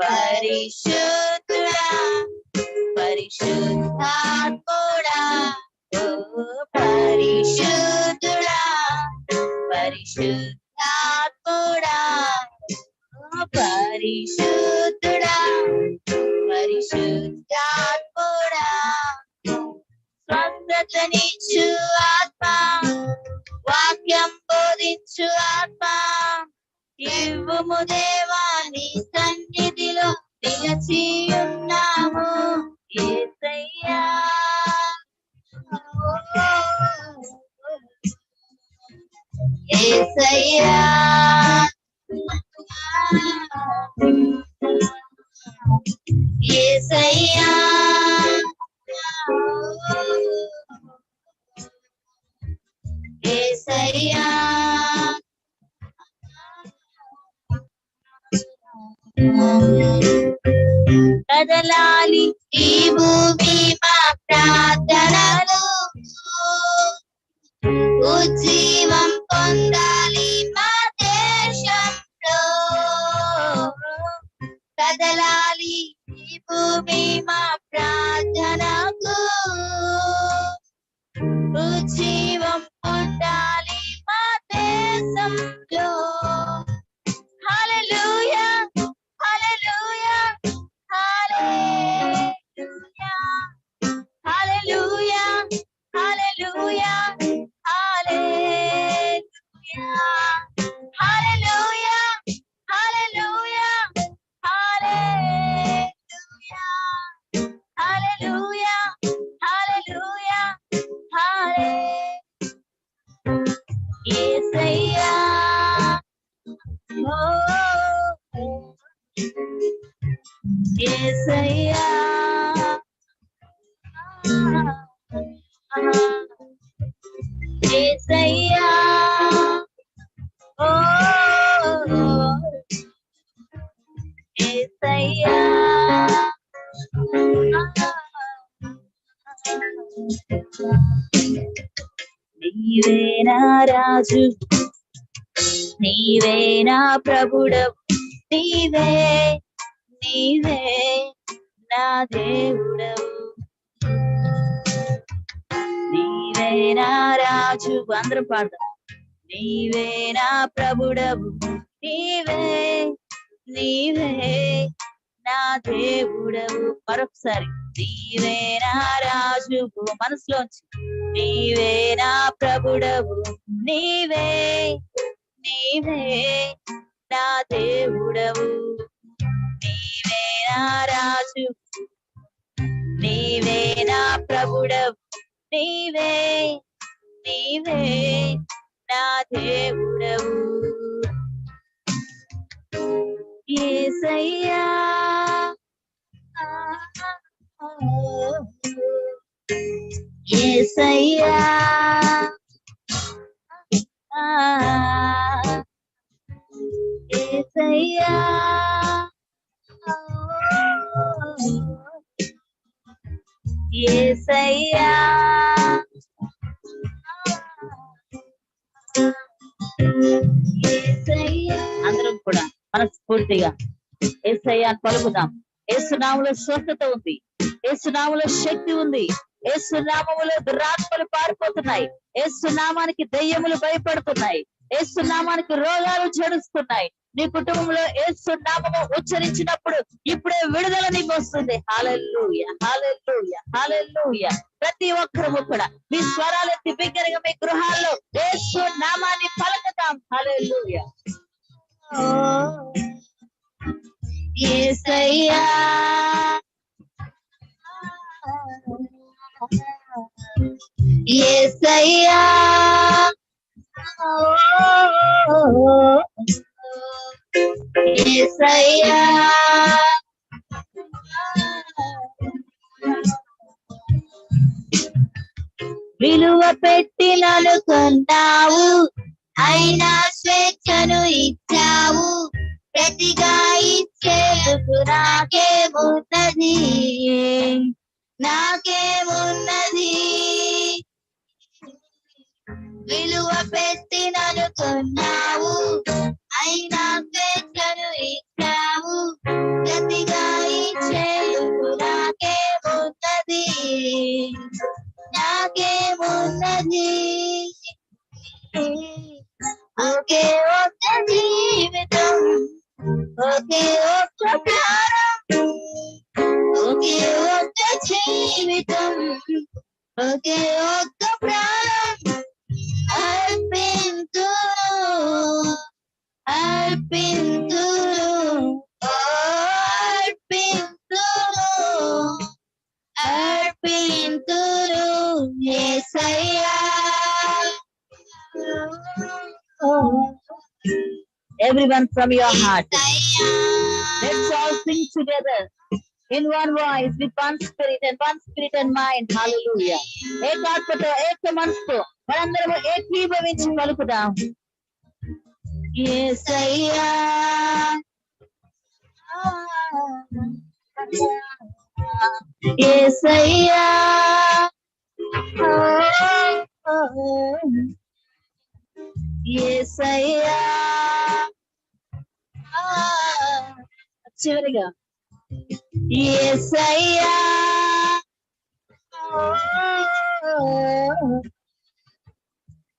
పరిశుద్ధుడా పరిశుద్ధాత్ముడా పరిశుద్ధుడా పరిశుద్ధాత్ముడా పరిశుద్ధుడా పరిశుద్ధాత్ముడా. స్వస్థతనిచ్చు ఆత్మ, వాక్యం బోధించు ఆత్మ. ఇవ్వుము దేవా నీ సన్నిధిలో నిలిచి ఉన్నాము. యేసయ్యా యేసయ్యా యేసయ్యా యేసయ్యా కదలాలి ఈ భూమి మా ప్రార్థనలు, ఉజ్జీవం పొందాలి మా జీవం పుట్టాలి మా దేశంలో. హల్లెలూయా hallelujah hallelujah hallelujah hallelujah hallelujah hallelujah hallelujah hallelujah హల్లెలూయా యేసయ్యా ఓ యేసయ్యా యేసయ్యా ఓ యేసయ్యా నీవే నా రాజు నీవే నా ప్రభుడవు నీవే నీవే నా దేవుడవు నీవే నా రాజు అందరం పాడదాం. నీవే నా ప్రభుడవు నీవే నీవే నా దేవుడవు. మరొకసారి నీవే నా రాజు మనసులోంచి నీవే నా ప్రభుడవు నీవే నీవే నా దేవుడవు. నీవే నా రాజు నీవే నా ప్రభుడవు నీవే నీవే నా దేవుడవు. యేసయ్యా యేసయ్యా యేసయ్యా యేసయ్యా అందరం కూడా మనస్ఫూర్తిగా యేసయ్యా అని పలుకుదాం. యేసు నామములో స్వస్థత ఉంది, యేసు నామములో శక్తి ఉంది, యేసు నామములో దురాత్మలు పారిపోతున్నాయి, యేసు నామానికి దెయ్యములు భయపడుతున్నాయి, యేసు నామానికి రోగాలు జడుస్తున్నాయి. నీ కుటుంబంలో యేసు నామము ఉచ్చరించినప్పుడు ఇప్పుడే విడుదల నీకు వస్తుంది. హల్లెలూయా హల్లెలూయా హల్లెలూయా. ప్రతి ఒక్కరము కూడా మీ స్వరాలెత్తి బిగ్గరగా మీ గృహాల్లో యేసు నామాన్ని పలకతాం. హల్లెలూయా. యేసయ్యా యేసయ్యా యేసయ్యా విలువ పెట్టి నన్ను కొన్నావు, అయినా స్వేచ్ఛను ఇచ్చావు, ప్రతిగా ఇచ్చేందుకు నాకేమున్నది నాకేమున్నది. విలువ పెట్టి నన్ను కొన్నావు, అయినా స్వేచ్ఛను ఇచ్చావు, ప్రతిగా ఇచ్చేందుకు నాకేమున్నది నాకేమున్నది. ఒకే ఒక్క జీవితం, ఒకే ఒక్క ప్రాణం, ఒకే ఒక్క జీవితం, ఒకే ఒక్క ప్రాణం అర్పింతును అర్పింతును అర్పింతును అర్పింతును. యేసయ్యా. Everyone from your heart, let's all sing together in one voice with one spirit and mind. Hallelujah. ఏకాత్మతో ఏక మనసుతో మనందరము ఏకీభవించి పలుకుదాం. యేసయ్యా యేసయ్యా యేసయ్యా. చివరిగా యేసయ్యా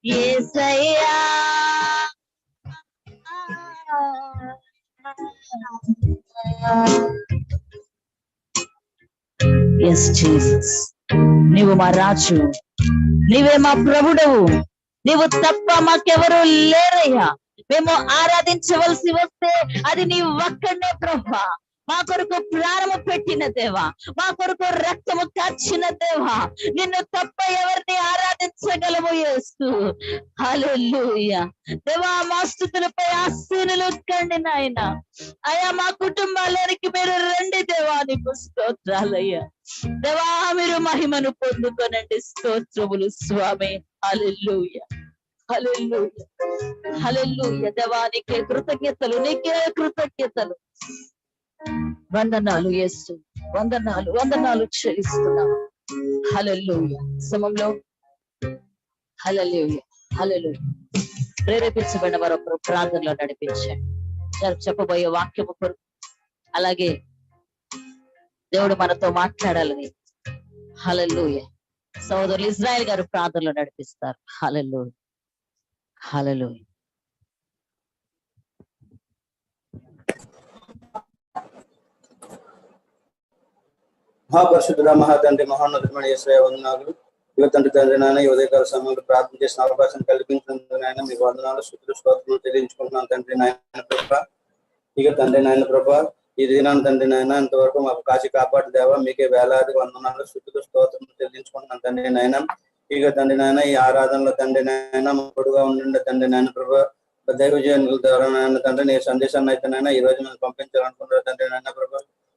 యేసయ్యా ఎస్ జీసస్, నీవు మా రాజు, నీవే మా ప్రభుడవు, నీవు తప్ప మాకెవరు లేరయ్యా. మేము ఆరాధించవలసి వస్తే అది నీ ఒక్కడే ప్రభా. మా కొరకు ప్రాణము పెట్టిన దేవా, మా కొరకు రక్తము కార్చిన దేవా, నిన్ను తప్ప ఎవరిని ఆరాధించగలము యేసు. హల్లెలూయా. దేవా, మా స్తుతులపై ఆశీనులు కండి నాయన. అయ్యా, మా కుటుంబాలకి మీరు రండి దేవా, నీకు స్తోత్రాలయ్యా. దేవా, మీరు మహిమను పొందుకోనండి. స్తోత్రములు స్వామి. హల్లెలూయా, హల్లెలూయా, హల్లెలూయా. దేవా, నీకే కృతజ్ఞతలు, నీకే కృతజ్ఞతలు. వందనాలు యేసు, వందనాలు, వందనాలు చెల్లిస్తున్నాం. హల్లెలూయా. సమయంలో హల్లెలూయా, హల్లెలూయా. ప్రేరేపించబడిన వారొకరు ప్రార్థనలో నడిపించండి. చెప్పబోయే వాక్యము కొరకు, అలాగే దేవుడు మనతో మాట్లాడాలని. హల్లెలూయా. సోదరులు ఇజ్రాయెల్ గారు ప్రార్థనలో నడిపిస్తారు. హల్లెలూయా, హల్లెలూయా. మహాపరిశుద్ధుడ, మహాతండ్రి, మహోన్నతమైన యేసయ్య వందనాలు. యువ తండ్రి తండ్రి నాయన, ఈ ఉదయకాల సమయంలో ప్రార్థన చేసిన అవకాశం కల్పించినందుకు నాయన మీకు వందనాలు, స్తుతులు, స్తోత్రాలు చెల్లించుకుంటున్నాను తండ్రి నాయన ప్రభ. ఇక తండ్రి నాయన ప్రభ, ఈ దినాన్ని తండ్రి నాయన ఇంతవరకు మాకు కాచి కాపాడు దేవా, మీకే వేలాది వందనాలు, స్తుతులు, స్తోత్రాలు చెల్లించుకుంటున్నాను తండ్రి నాయన. ఇక తండ్రి నాయన ఈ ఆరాధనలో తండ్రి నాయన మా పొడుగా ఉండండి తండ్రి నాయన ప్రభ. దైవజనుల ద్వారా నాయన తండ్రి నీ సందేశాన్ని అయితే నాయన ఈ రోజు మేము పంపించాలనుకుంటున్నారు తండ్రి నాయన ప్రభ.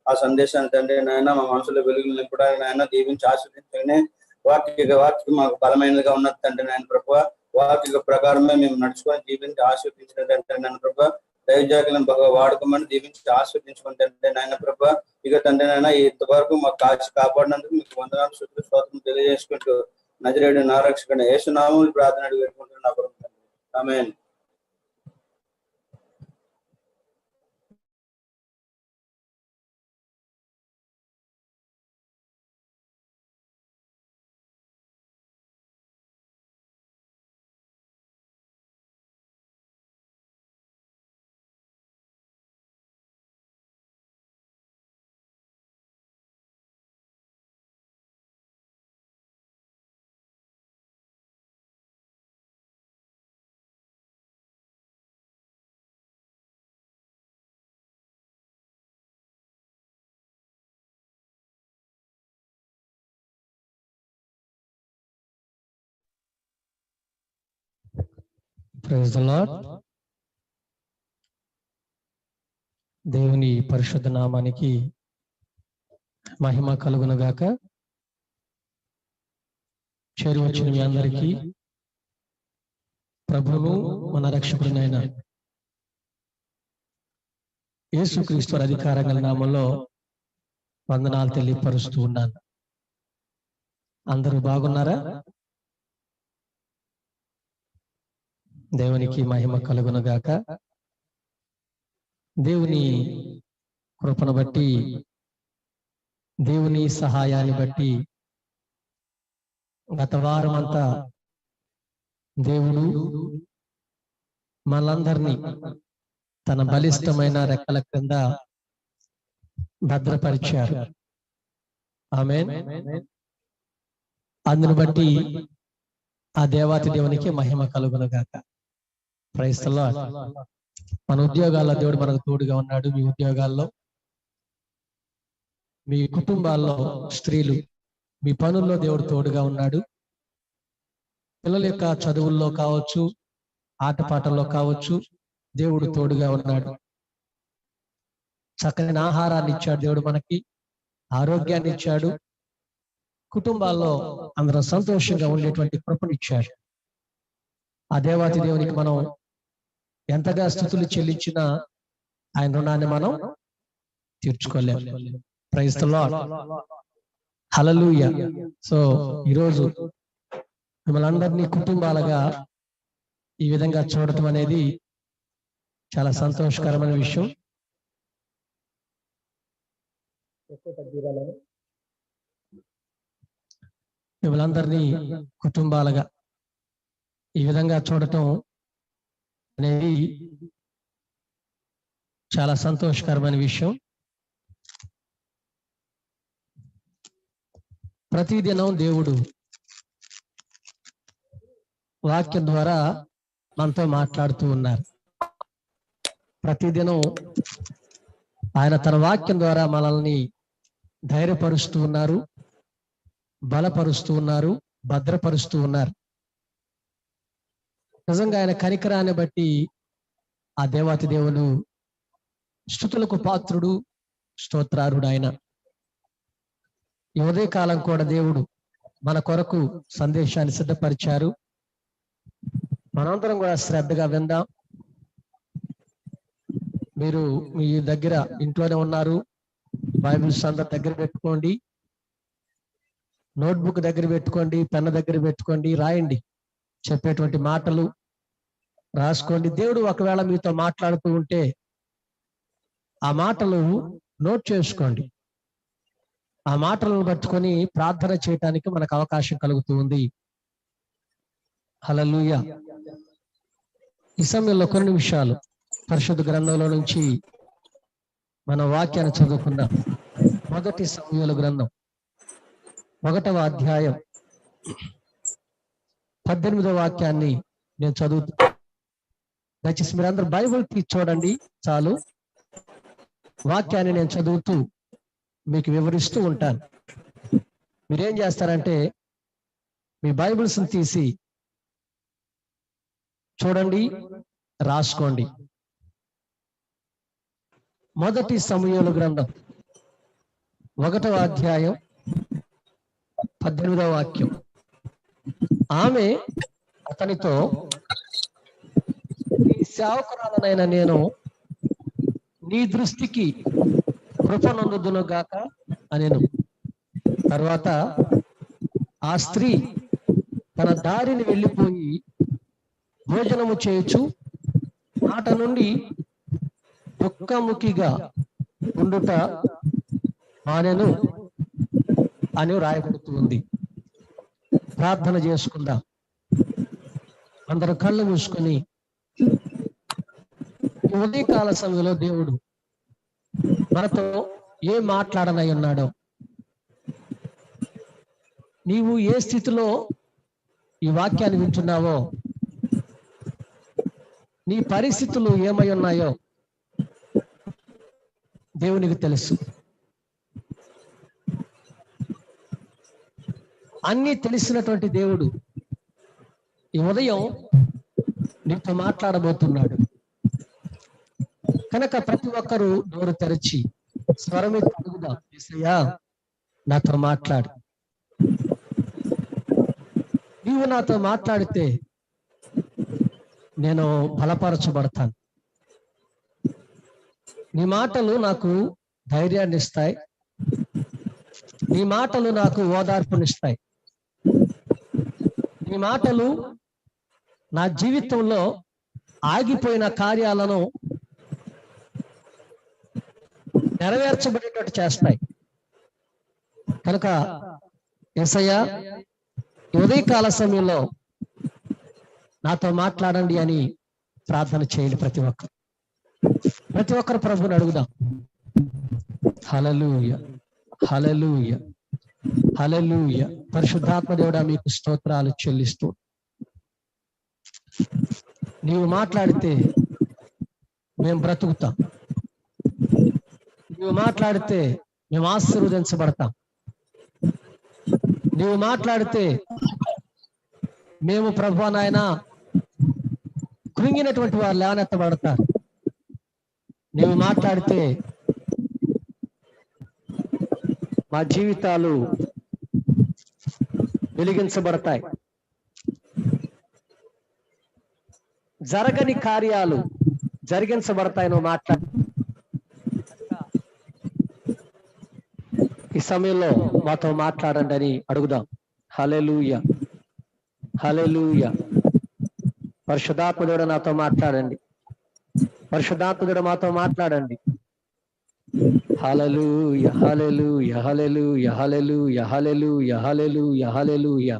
ఆ సందేశాన్ని తండ్రి నాయన మా మనసులో వెలుగులు నింపడానికి నాయన దీవించి ఆశీర్వదించగానే వాక్య మాకు బలమైనదిగా ఉన్నది తండ్రి నాయన ప్రభు. వాక్య ప్రకారమే మేము నడుచుకొని జీవించి ఆశీర్వదించిన తండ్రి నాయన ప్రభు. దైవజాకులను బాగా వాడుకోమని దీవించి ఆశీర్వదించుకుని తండ్రి నాయన ప్రభు. ఇక తండ్రి నాయన ఇంతవరకు మాకు కాచి కాపాడినందుకు మీకు వందనాలు, స్తుతులు, స్తోత్రం తెలియజేసుకుంటూ నజరేయుడు నా రక్షకుడైన యేసు నామములో ప్రార్థన పెట్టుకుంటున్నాను. ఆమేన్. Praise the Lord. దేవుని పరిశుద్ధ నామానికి మహిమ కలుగును గాక. చేరి వచ్చిన మీ అందరికీ ప్రభువును మన రక్షకుడినైన యేసుక్రీస్తు అధికారంగల నామంలో వందనాలు తెలియపరుస్తూ ఉన్నాను. అందరూ బాగున్నారా? దేవునికి మహిమ కలుగును గాక. దేవుని కృపను బట్టి, దేవుని సహాయాన్ని బట్టి గత వారం అంతా దేవుడు మనందరినీ తన బలిష్టమైన రెక్కల క్రింద భద్రపరిచారు. ఆమేన్. అందును బట్టి ఆ దేవాతి దేవునికి మహిమ కలుగును గాక. Praise the Lord. మన ఉద్యోగాల్లో దేవుడు మనకు తోడుగా ఉన్నాడు. మీ ఉద్యోగాల్లో, మీ కుటుంబాల్లో, స్త్రీలు మీ పనుల్లో దేవుడు తోడుగా ఉన్నాడు. పిల్లల యొక్క చదువుల్లో కావచ్చు, ఆటపాటల్లో కావచ్చు, దేవుడు తోడుగా ఉన్నాడు. చక్కని ఆహారాన్ని ఇచ్చాడు దేవుడు, మనకి ఆరోగ్యాన్ని ఇచ్చాడు. కుటుంబాల్లో అందరం సంతోషంగా ఉండేటువంటి కృపనిచ్చాడు. ఆ దేవాతి దేవునికి మనం ఎంతగా స్తుతులు చెల్లించినా ఆయన రుణాన్ని మనం తీర్చుకోలేం. Praise the Lord. హల్లెలూయా. సో ఈరోజు మిమ్మల్ని అందరినీ కుటుంబాలుగా ఈ విధంగా చూడటం అనేది చాలా సంతోషకరమైన విషయం. మిమ్మల్ని అందరినీ కుటుంబాలుగా ఈ విధంగా చూడటం అనేది చాలా సంతోషకరమైన విషయం. ప్రతిదినం దేవుడు వాక్యం ద్వారా మనతో మాట్లాడుతూ ఉన్నారు. ప్రతిదినం ఆయన తన వాక్యం ద్వారా మనల్ని ధైర్యపరుస్తూ ఉన్నారు, బలపరుస్తూ ఉన్నారు, భద్రపరుస్తూ ఉన్నారు. నిజంగా ఆయన కనికరాన్ని బట్టి ఆ దేవాతి దేవుడు స్తుతులకు పాత్రుడు, స్తోత్రారుడు. ఆయన ఈ ఉదయకాలం కూడా దేవుడు మన కొరకు సందేశాన్ని సిద్ధపరిచారు. మనందరం కూడా శ్రద్ధగా విందాం. మీరు మీ దగ్గర ఇంట్లోనే ఉన్నారు, బైబిల్స్ అందరి దగ్గర పెట్టుకోండి, నోట్బుక్ దగ్గర పెట్టుకోండి, పెన్ దగ్గర పెట్టుకోండి, రాయండి. చెప్పేటువంటి మాటలు రాసుకోండి. దేవుడు ఒకవేళ మీతో మాట్లాడుతూ ఉంటే ఆ మాటలు నోట్ చేసుకోండి. ఆ మాటలను పట్టుకొని ప్రార్థన చేయటానికి మనకు అవకాశం కలుగుతూ ఉంది. హల్లెలూయా. ఈ సమయంలో కొన్ని నిమిషాలు పరిశుద్ధ గ్రంథంలో నుంచి మన వాక్యాన్ని చదువుకుందాం. మొదటి సమూయేలు గ్రంథం 1వ అధ్యాయం 18వ వాక్యాన్ని నేను చదువుతా. దయచేసి మీరందరూ బైబిల్ తీసి చూడండి చాలు. వాక్యాన్ని నేను చదువుతూ మీకు వివరిస్తూ ఉంటాను. మీరేం చేస్తారంటే మీ బైబిల్స్ తీసి చూడండి, రాసుకోండి. మొదటి సమూయేలు గ్రంథం 1వ అధ్యాయం 18వ వాక్యం. ఆమె అతనితో, నీ సేవకురాలనైన నేను నీ దృష్టికి కృపనందుదును గాక అనెను. తర్వాత ఆ స్త్రీ తన దారిని వెళ్ళిపోయి భోజనము చేయొచ్చు మాట నుండి దుఃఖముఖిగా ఉండుట మానెను అని రాయబడుతూ ఉంది. ప్రార్థన చేసుకుందాం. అందరూ కళ్ళు మూసుకొని ఉదయకాల సమయంలో దేవుడు మనతో ఏం మాట్లాడనై ఉన్నాడో, నీవు ఏ స్థితిలో ఈ వాక్యాన్ని వింటున్నావో, నీ పరిస్థితులు ఏమై ఉన్నాయో దేవునికి తెలుసు. అన్నీ తెలిసినటువంటి దేవుడు ఈ ఉదయం నీతో మాట్లాడబోతున్నాడు. కనుక ప్రతి ఒక్కరూ నోరు తెరచి స్వరమెత్తి అడుగుదాం, యేసయ్యా నాతో మాట్లాడు. నీవు నాతో మాట్లాడితే నేను బలపరచబడతాను. నీ మాటలు నాకు ధైర్యాన్ని ఇస్తాయి. నీ మాటలు నాకు ఓదార్పునిస్తాయి. నీ మాటలు నా జీవితంలో ఆగిపోయిన కార్యాలను నెరవేర్చబడేటట్టు చేస్తాయి. కనుక యేసయ్యా ఉదయకాల సమయంలో నాతో మాట్లాడండి అని ప్రార్థన చేయండి. ప్రతి ఒక్కరు ప్రభువుని అడుగుదాం. హల్లెలూయా, హల్లెలూయా, హల్లెలూయా. పరిశుద్ధాత్మ దేవుడా మీకు స్తోత్రాలు చెల్లిస్తూ, నీవు మాట్లాడితే మేము బ్రతుకుతాం. నీవు మాట్లాడితే మేము ఆశీర్వదించబడతాం. నీవు మాట్లాడితే మేము ప్రభువా నాయన కృంగినటువంటి వారు లేవనెత్తబడతారు. నీవు మాట్లాడితే మా జీవితాలు వెలిగించబడతాయి. జరగని కార్యాలు జరిగించబడతాయి నువ్వు మాట్లాడి. ఈ సమయంలో మాతో మాట్లాడండి అని అడుగుదాం. హల్లెలూయా, హల్లెలూయా. పరిశుద్ధాత్ముడు నాతో మాట్లాడండి. పరిశుద్ధాత్ముడు మాతో మాట్లాడండి. హల్లెలూయా, hallelujah, hallelujah, hallelujah, hallelujah, hallelujah, హల్లెలూయా.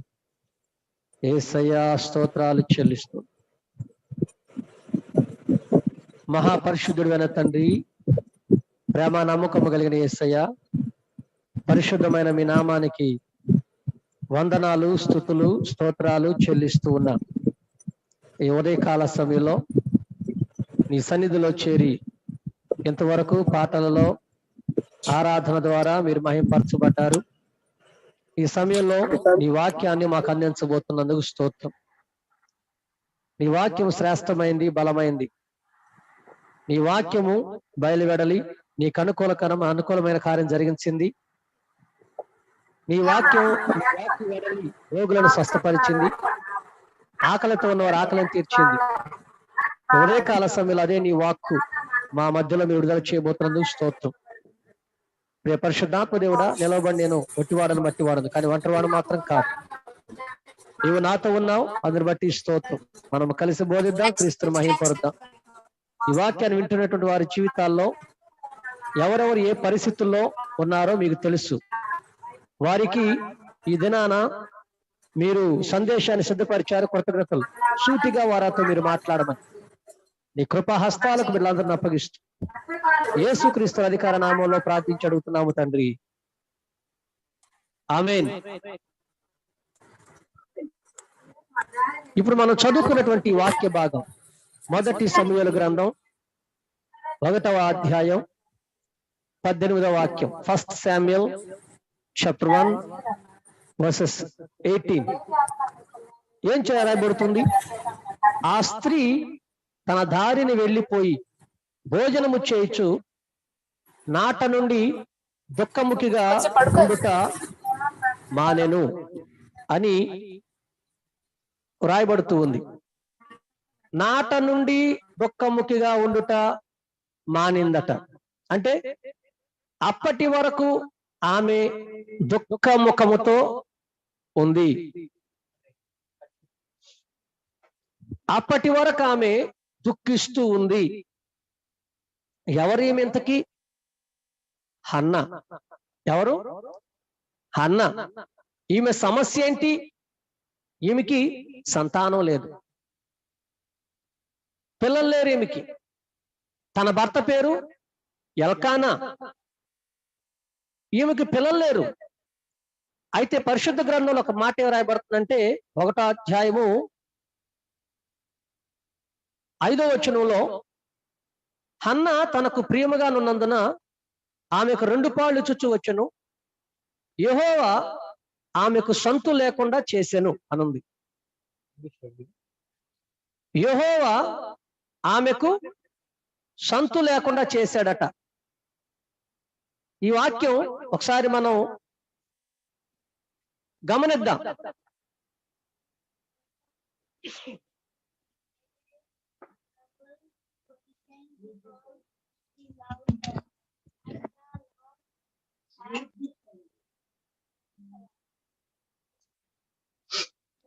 యేసయ్యా స్తోత్రాలు చెల్లిస్తూ మహాపరిశుద్ధుడైన తండ్రి, ప్రేమ నమ్మకము కలిగిన యేసయ్య, పరిశుద్ధమైన మీ నామానికి వందనాలు, స్తుతులు, స్తోత్రాలు చెల్లిస్తూ ఉన్నాం. ఈ ఉదయకాల సమయంలో నీ సన్నిధిలో చేరి ఇంతవరకు పాటలలో ఆరాధన ద్వారా మీరు మహింపరచబడ్డారు. ఈ సమయంలో నీ వాక్యాన్ని మాకు అందించబోతున్నందుకు స్తోత్రం. నీ వాక్యం శ్రేష్టమైంది, బలమైంది. నీ వాక్యము బయలువెడలి నీకు అనుకూలమైన కార్యం జరిగించింది. నీ వాక్యం వెడలి రోగులను స్వస్థపరిచింది. ఆకలితో ఉన్నవారు ఆకలిని తీర్చింది. ఉదయకాల సమయంలో అదే నీ వాక్కు మా మధ్యలో మీరు విడుదల చేయబోతున్నందుకు స్తోత్రం. ప్రియ పరిశుద్ధాత్మ దేవుడా, నిలవబడి నేను ఒట్టివాడను మట్టివాడను, కానీ ఒంటరివాడు మాత్రం కాదు. నీవు నాతో ఉన్నావు, అందుని బట్టి స్తోత్రం. మనం కలిసి బోధిద్దాం, క్రీస్తుని మహిమపరుద్దాం. ఈ వాక్యాన్ని వింటున్నటువంటి వారి జీవితాల్లో ఎవరెవరు ఏ పరిస్థితుల్లో ఉన్నారో మీకు తెలుసు. వారికి ఈ దినాన మీరు సందేశాన్ని సిద్ధపరిచారు. కృతజ్ఞతలు. సూటిగా వారితో మీరు మాట్లాడమని నీ కృపా హస్తాలకు వీళ్ళందరిని అప్పగిస్తూ యేసుక్రీస్తు అధికార నామంలో ప్రార్థించి అడుగుతున్నాము తండ్రి, ఆమేన్. ఇప్పుడు మనం చదువుకున్నటువంటి వాక్య భాగం మొదటి సమూయేలు గ్రంథం 1వ అధ్యాయం 18వ వాక్యం. 1 Samuel chapter 1 verses 18. ఏం చేయబడుతుంది? ఆ స్త్రీ తన దారిని వెళ్ళిపోయి భోజనము చేయుచు నాట నుండి దుఃఖముఖిగా ఉండుట మానెను అని రాయబడుతూ ఉంది. నాట నుండి దుఃఖముఖిగా ఉండుట మానిందట. అంటే అప్పటి వరకు ఆమె దుఃఖముఖముతో ఉంది. అప్పటి వరకు ఆమె దుఃఖిస్తూ ఉంది. ఎవరు ఈమె ఇంతకీ? హన్నా. ఎవరు? హన్నా. ఈమె సమస్య ఏంటి? ఈమెకి సంతానం లేదు, పిల్లలు లేరు ఈమెకి. తన భర్త పేరు ఎల్కానా. ఈమెకి పిల్లలు లేరు. అయితే పరిశుద్ధ గ్రంథంలో ఒక మాట ఏం రాయబడుతుందంటే 1వ అధ్యాయము 5వ వచనంలో, హన్నా తనకు ప్రియముగా ఉన్నందున ఆమెకు 2 పాళ్ళు చుచ్చు వచ్చెను, యెహోవా ఆమెకు సంతు లేకుండా చేసెను అనుంది. యెహోవా ఆమెకు సంతు లేకుండా చేశాడట. ఈ వాక్యం ఒకసారి మనం గమనిద్దాం.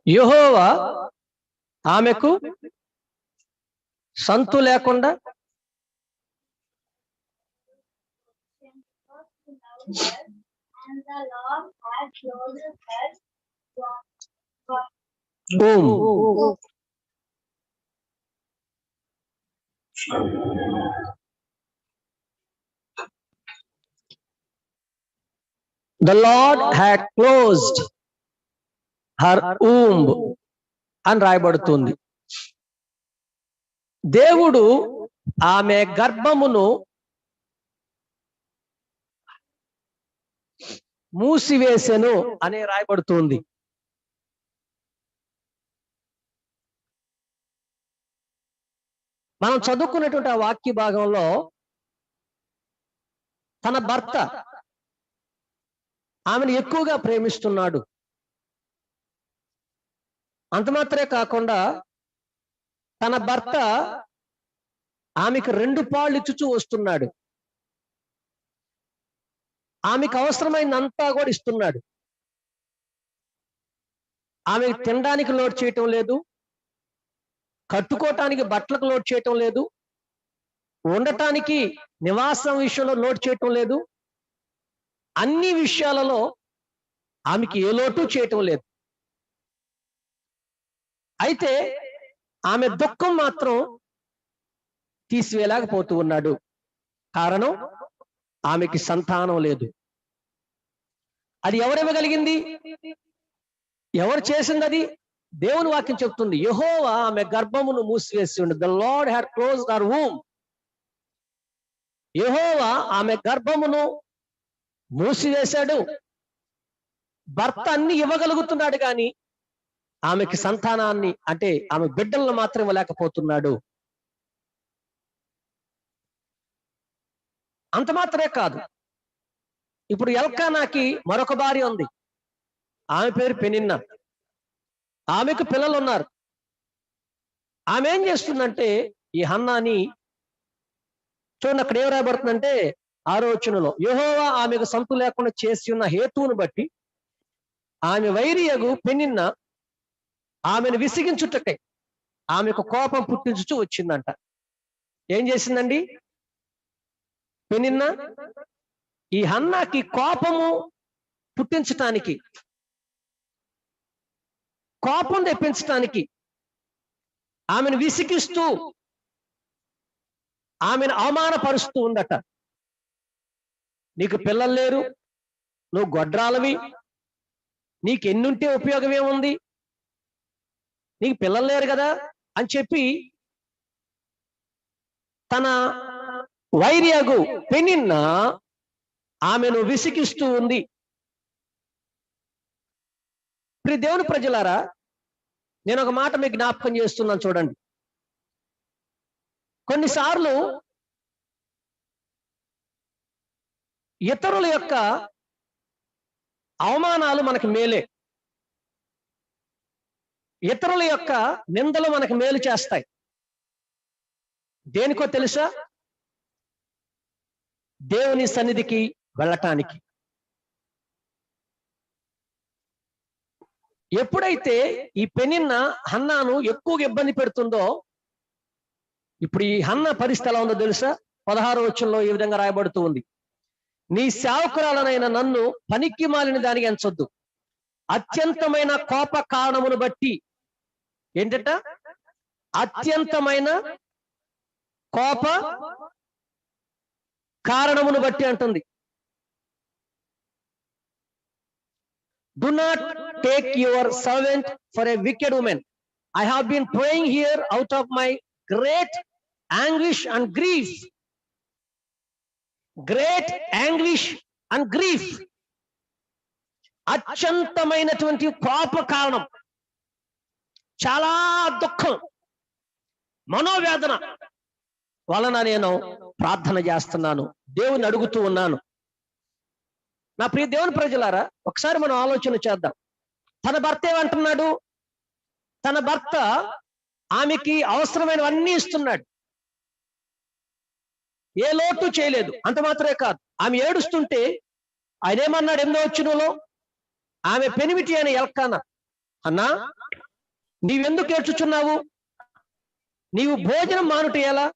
యెహోవా ఆమెకు సంతు లేకుండా The Lord had closed her womb అని రాయబడుతుంది. దేవుడు ఆమె గర్భమును మూసివేసెను అని రాయబడుతుంది. మనం చదువుకున్నటువంటి ఆ వాక్య భాగంలో తన భర్త ఆమెను ఎక్కువగా ప్రేమిస్తున్నాడు. అంత మాత్రమే కాకుండా తన భర్త ఆమెకు 2 పాళ్ళు ఇచ్చుచూ వస్తున్నాడు. ఆమెకు అవసరమైనంతా కూడా ఇస్తున్నాడు. ఆమె తినడానికి లోటు చేయటం లేదు, కట్టుకోవటానికి బట్టలకు లోటు చేయటం లేదు, ఉండటానికి నివాసం విషయంలో లోటు చేయటం లేదు. అన్ని విషయాలలో ఆమెకి ఏ లోటు చేయటం లేదు. అయితే ఆమె దుఃఖం మాత్రం తీసివేయలేకపోతూ ఉన్నాడు. కారణం ఆమెకి సంతానం లేదు. అది ఎవరివ్వగలిగింది? ఎవరు చేసింది? అది దేవుని వాక్యం చెప్తుంది. యెహోవా ఆమె గర్భమును మూసివేసి ఉండు. The Lord had closed her womb. యెహోవా ఆమె గర్భమును మూసివేశాడు. భర్త అన్ని ఇవ్వగలుగుతున్నాడు కానీ ఆమెకి సంతానాన్ని, అంటే ఆమె బిడ్డలను మాత్రం ఇవ్వలేకపోతున్నాడు. అంత మాత్రమే కాదు, ఇప్పుడు ఎల్కానాకి మరొక భార్య ఉంది. ఆమె పేరు పెనిన్నా. ఆమెకు పిల్లలు ఉన్నారు. ఆమె ఏం చేస్తుందంటే ఈ హన్నాని చూడండి, అక్కడ ఏం రాయబడుతుందంటే 6వ వచనంలో, యెహోవా ఆమెకు సంతు లేకుండా చేసి ఉన్న హేతువును బట్టి ఆమె వైరియగు పెనిన్నా ఆమెను విసిగించుటకై ఆమెకు కోపం పుట్టించుచు వచ్చిందంట. ఏం చేసిందండి పెనిన్నా? ఈ హన్నాకి కోపము పుట్టించటానికి, కోపం తెప్పించటానికి, ఆమెను విసిగిస్తూ ఆమెను అవమానపరుస్తూ ఉందట. నీకు పిల్లలు లేరు, నువ్వు గొడ్రాలవి, నీకు ఎన్నుంటే ఉపయోగం ఏముంది, నీకు పిల్లలు లేరు కదా అని చెప్పి తన వైరియగు పెనిన్నా ఆమెను విసిగిస్తూ ఉంది. ప్రియ దేవుని ప్రజలారా, నేను ఒక మాట మీకు జ్ఞాపకం చేస్తున్నాను. చూడండి, కొన్నిసార్లు ఇతరుల యొక్క అవమానాలు మనకు మేలే, ఇతరుల యొక్క నిందలు మనకు మేలు చేస్తాయి. దేనికో తెలుసా? దేవుని సన్నిధికి వెళ్ళటానికి. ఎప్పుడైతే ఈ పెనిన్నా హన్నాను ఎక్కువగా ఇబ్బంది పెడుతుందో, ఇప్పుడు ఈ హన్న పరిస్థితి ఎలా ఉందో తెలుసా? 16వ వచనంలో ఈ విధంగా రాయబడుతూ ఉంది, నీ సేవకురాలనైన నన్ను పనికి మాలిన దానికి ఎంచొద్దు, అత్యంతమైన కోప కారణమును బట్టి. ఏంటట? అత్యంతమైన కోప కారణమును బట్టి అంటుంది. Do not take your servant for a wicked woman. I have been praying here out of my great anguish and grief. Great anguish and grief. అత్యంతమైనటువంటి కోప కారణం, చాలా దుఃఖం, మనోవేదన వలన నేను ప్రార్థన చేస్తున్నాను, దేవుని అడుగుతూ ఉన్నాను. నా ప్రియ దేవుని ప్రజలారా, ఒకసారి మనం ఆలోచన చేద్దాం. తన భర్త ఏమంటున్నాడు? తన భర్త ఆమెకి అవసరమైనవన్నీ ఇస్తున్నాడు, ఏ లోటు చేయలేదు. అంత మాత్రమే కాదు, ఆమె ఏడుస్తుంటే ఆయన ఏమన్నాడు? 8వ వచనంలో, ఆమె పెనిమిటి అని ఎల్కానా, అన్నా నీవెందుకు ఏడ్చుచున్నావు? నీవు భోజనం మానుట ఎలా?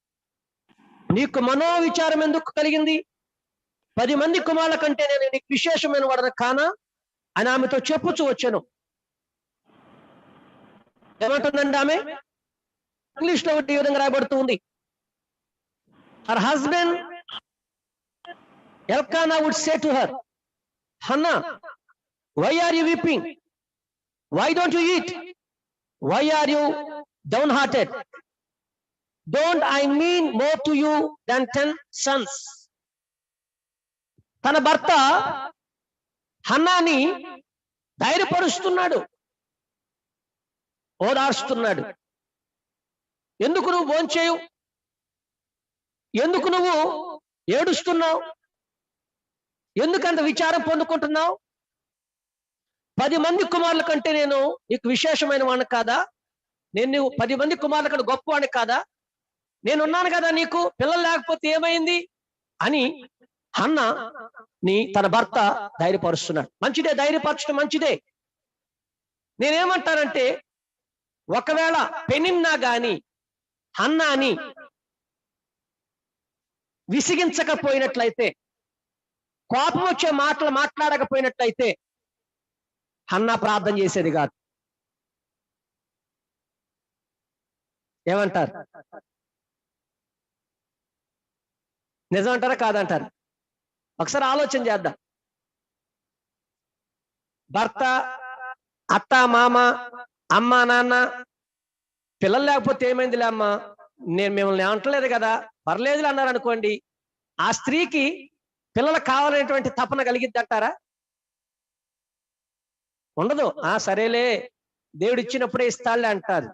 నీకు మనోవిచారం ఎందుకు కలిగింది? 10 మంది కుమారుల కంటే నేను నీకు విశేషమైన వాడన కానా అని ఆమెతో చెప్పుచూ వచ్చాను. ఏమంటుందండి ఆమె? ఇంగ్లీష్ లో ఈ విధంగా రాయబడుతూ ఉంది, her husband Elkanah would say to her, Hannah, why are you weeping? Why don't you eat? Why are you downhearted? Don't I mean more to you than 10 sons? తన భర్త హన్నాని ధైర్యపరుస్తున్నాడు, ఓదార్స్తున్నాడు. ఎందుకు నువ్వు భోంచేయు? ఎందుకు నువ్వు ఏడుస్తున్నావు? ఎందుకంత విచారం పొందుకుంటున్నావు? 10 మంది కుమారుల కంటే నేను నీకు విశేషమైన వాడిని కాదా? నేను 10 మంది కుమారుల కంటే గొప్పవాడిని కాదా? నేనున్నాను కదా, నీకు పిల్లలు లేకపోతే ఏమైంది అని హన్నా ని తన భర్త ధైర్యపరుస్తున్నాడు. మంచిదే, ధైర్యపరచడం మంచిదే. నేనేమంటానంటే, ఒకవేళ పెనిన్నా గాని హన్నాని విసిగించకపోయినట్లయితే, కోపం వచ్చే మాటలు మాట్లాడకపోయినట్లయితే హన్నా ప్రార్థన చేసేది కాదు. ఏమంటారు? నిజం అంటారా కాదంటారు? ఒకసారి ఆలోచన చేద్దాం. భర్త, అత్త, మామ, అమ్మ, నాన్న, పిల్లలు లేకపోతే ఏమైందిలే అమ్మ, నేను మిమ్మల్ని ఏమంటలేదు కదా, పర్లేదులే అన్నారు అనుకోండి, ఆ స్త్రీకి పిల్లలకు కావాలనేటువంటి తపన కలిగిద్ది అంటారా? ఉండదు. సరేలే దేవుడు ఇచ్చినప్పుడే ఇస్తాడులే అంటారు.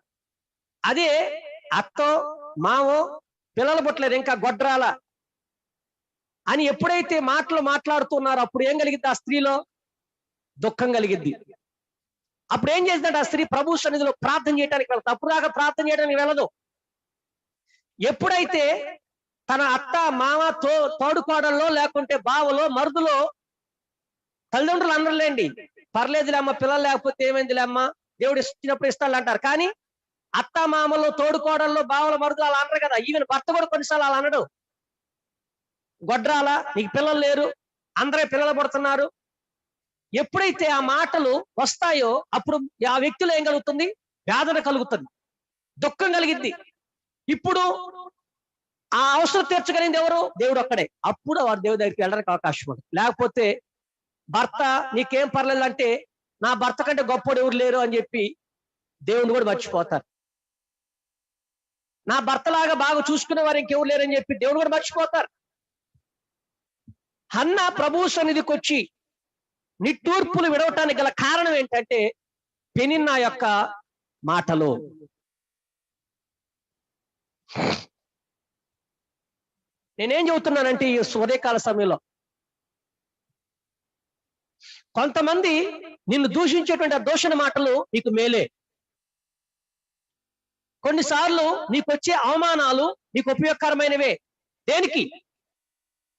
అదే అత్తో మావో పిల్లలు పుట్టలేదు ఇంకా గొడ్రాల అని ఎప్పుడైతే మాటలు మాట్లాడుతున్నారో అప్పుడు ఏం కలిగిద్ది ఆ స్త్రీలో? దుఃఖం కలిగిద్ది. అప్పుడు ఏం చేస్తుందంటే ఆ స్త్రీ ప్రభు సన్నిధిలో ప్రార్థన చేయడానికి వెళ్ళదు. తప్పుదాకా ప్రార్థన చేయడానికి వెళ్ళదు. ఎప్పుడైతే తన అత్త మామ తోడుకోడల్లో లేకుంటే బావలో మరుదులో తల్లిదండ్రులు అనరులేండి, పర్లేదులే అమ్మ పిల్లలు లేకపోతే ఏమైందిలే అమ్మ దేవుడు ఇచ్చినప్పుడు ఇస్తాడు అంటారు. కానీ అత్త మామలో తోడుకోడల్లో బావల మరుదులు అలా అనరు కదా. ఈవెన్ భర్త కూడా కొన్నిసార్లు అలా అనడు. గొడ్రాల, నీకు పిల్లలు లేరు, అందరే పిల్లలు పడుతున్నారు. ఎప్పుడైతే ఆ మాటలు వస్తాయో అప్పుడు ఆ వ్యక్తిలో ఏం కలుగుతుంది? వేదన కలుగుతుంది, దుఃఖం కలిగిద్ది. ఇప్పుడు ఆ అవసరం తీర్చగలిగింది ఎవరు? దేవుడు ఒక్కడే. అప్పుడు వాడు దేవుడి దగ్గరికి వెళ్ళడానికి అవకాశం ఉంది. లేకపోతే భర్త నీకేం పర్లేదు అంటే నా భర్త కంటే గొప్పడు ఎవరు లేరు అని చెప్పి దేవుని కూడా మర్చిపోతారు. నా భర్తలాగా బాగా చూసుకునే వారు ఇంకెవరు లేరని చెప్పి దేవుడు కూడా మర్చిపోతారు. హన్నా ప్రభు సన్నిధికి వచ్చి నిట్టూర్పులు విడవటానికి గల కారణం ఏంటంటే పెనిన్నా యొక్క మాటలు. నేనేం చెబుతున్నానంటే ఈ ఉదయకాల సమయంలో కొంతమంది నిన్ను దూషించేటువంటి ఆ దూషణ మాటలు నీకు మేలే. కొన్నిసార్లు నీకు వచ్చే అవమానాలు నీకు ఉపయోగకరమైనవే. దేనికి?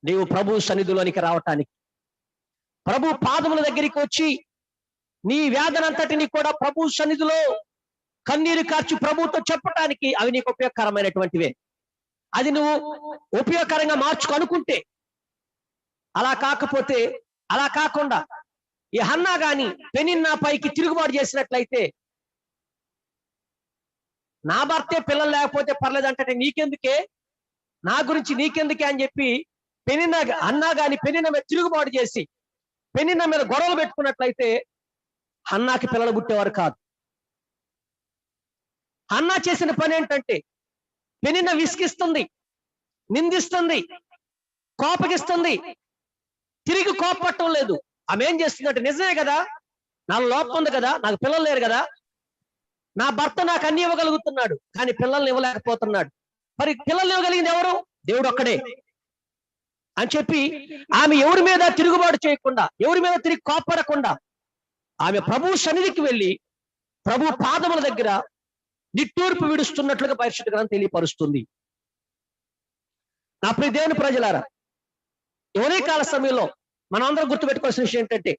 నీవు ప్రభు సన్నిధిలోనికి రావటానికి, ప్రభు పాదముల దగ్గరికి వచ్చి నీ వేదనంతటిని కూడా ప్రభు సన్నిధిలో కన్నీరు కార్చి ప్రభుతో చెప్పటానికి అవి నీకు ఉపయోగకరమైనటువంటివే. అది నువ్వు ఉపయోగకరంగా మార్చుకనుకుంటే. అలా కాకపోతే, అలా కాకుండా ఈ హన్నా గాని పెనిన్నా పైకి తిరుగుబాటు చేసినట్లయితే నా భర్తే పిల్లలు లేకపోతే పర్లేదంటే నీకెందుకే, నా గురించి నీకెందుకే అని చెప్పి అన్నా గాని పెనిన్న మీద తిరుగుబాటు చేసి పెనిన్న మీద గొడవలు పెట్టుకున్నట్లయితే హన్నాకి పిల్లలు పుట్టేవారు కాదు. హన్నా చేసిన పని ఏంటంటే పెనిన్న విసిగిస్తుంది, నిందిస్తుంది, కోపగిస్తుంది. తిరిగి కోపపట్టం లేదు. ఆమె ఏం చేస్తుందంటే నిజమే కదా, నాకు లోపం ఉంది కదా, నాకు పిల్లలు లేరు కదా, నా భర్త నాకు అన్ని ఇవ్వగలుగుతున్నాడు కానీ పిల్లల్ని ఇవ్వలేకపోతున్నాడు, మరి పిల్లల్ని ఇవ్వగలిగింది ఎవరు? దేవుడు ఒక్కడే అని చెప్పి ఆమె ఎవరి మీద తిరుగుబాటు చేయకుండా, ఎవరి మీద తిరిగి కోపడకుండా ఆమె ప్రభు సన్నిధికి వెళ్ళి ప్రభు పాదముల దగ్గర నిట్టూర్పు విడుస్తున్నట్లుగా పరిశుద్ధ గ్రంథం తెలియపరుస్తుంది. నా ప్రియ దేవుని ప్రజలారా, ఉదయకాల సమయంలో మనం అందరం గుర్తుపెట్టుకోవాల్సిన విషయం ఏంటంటే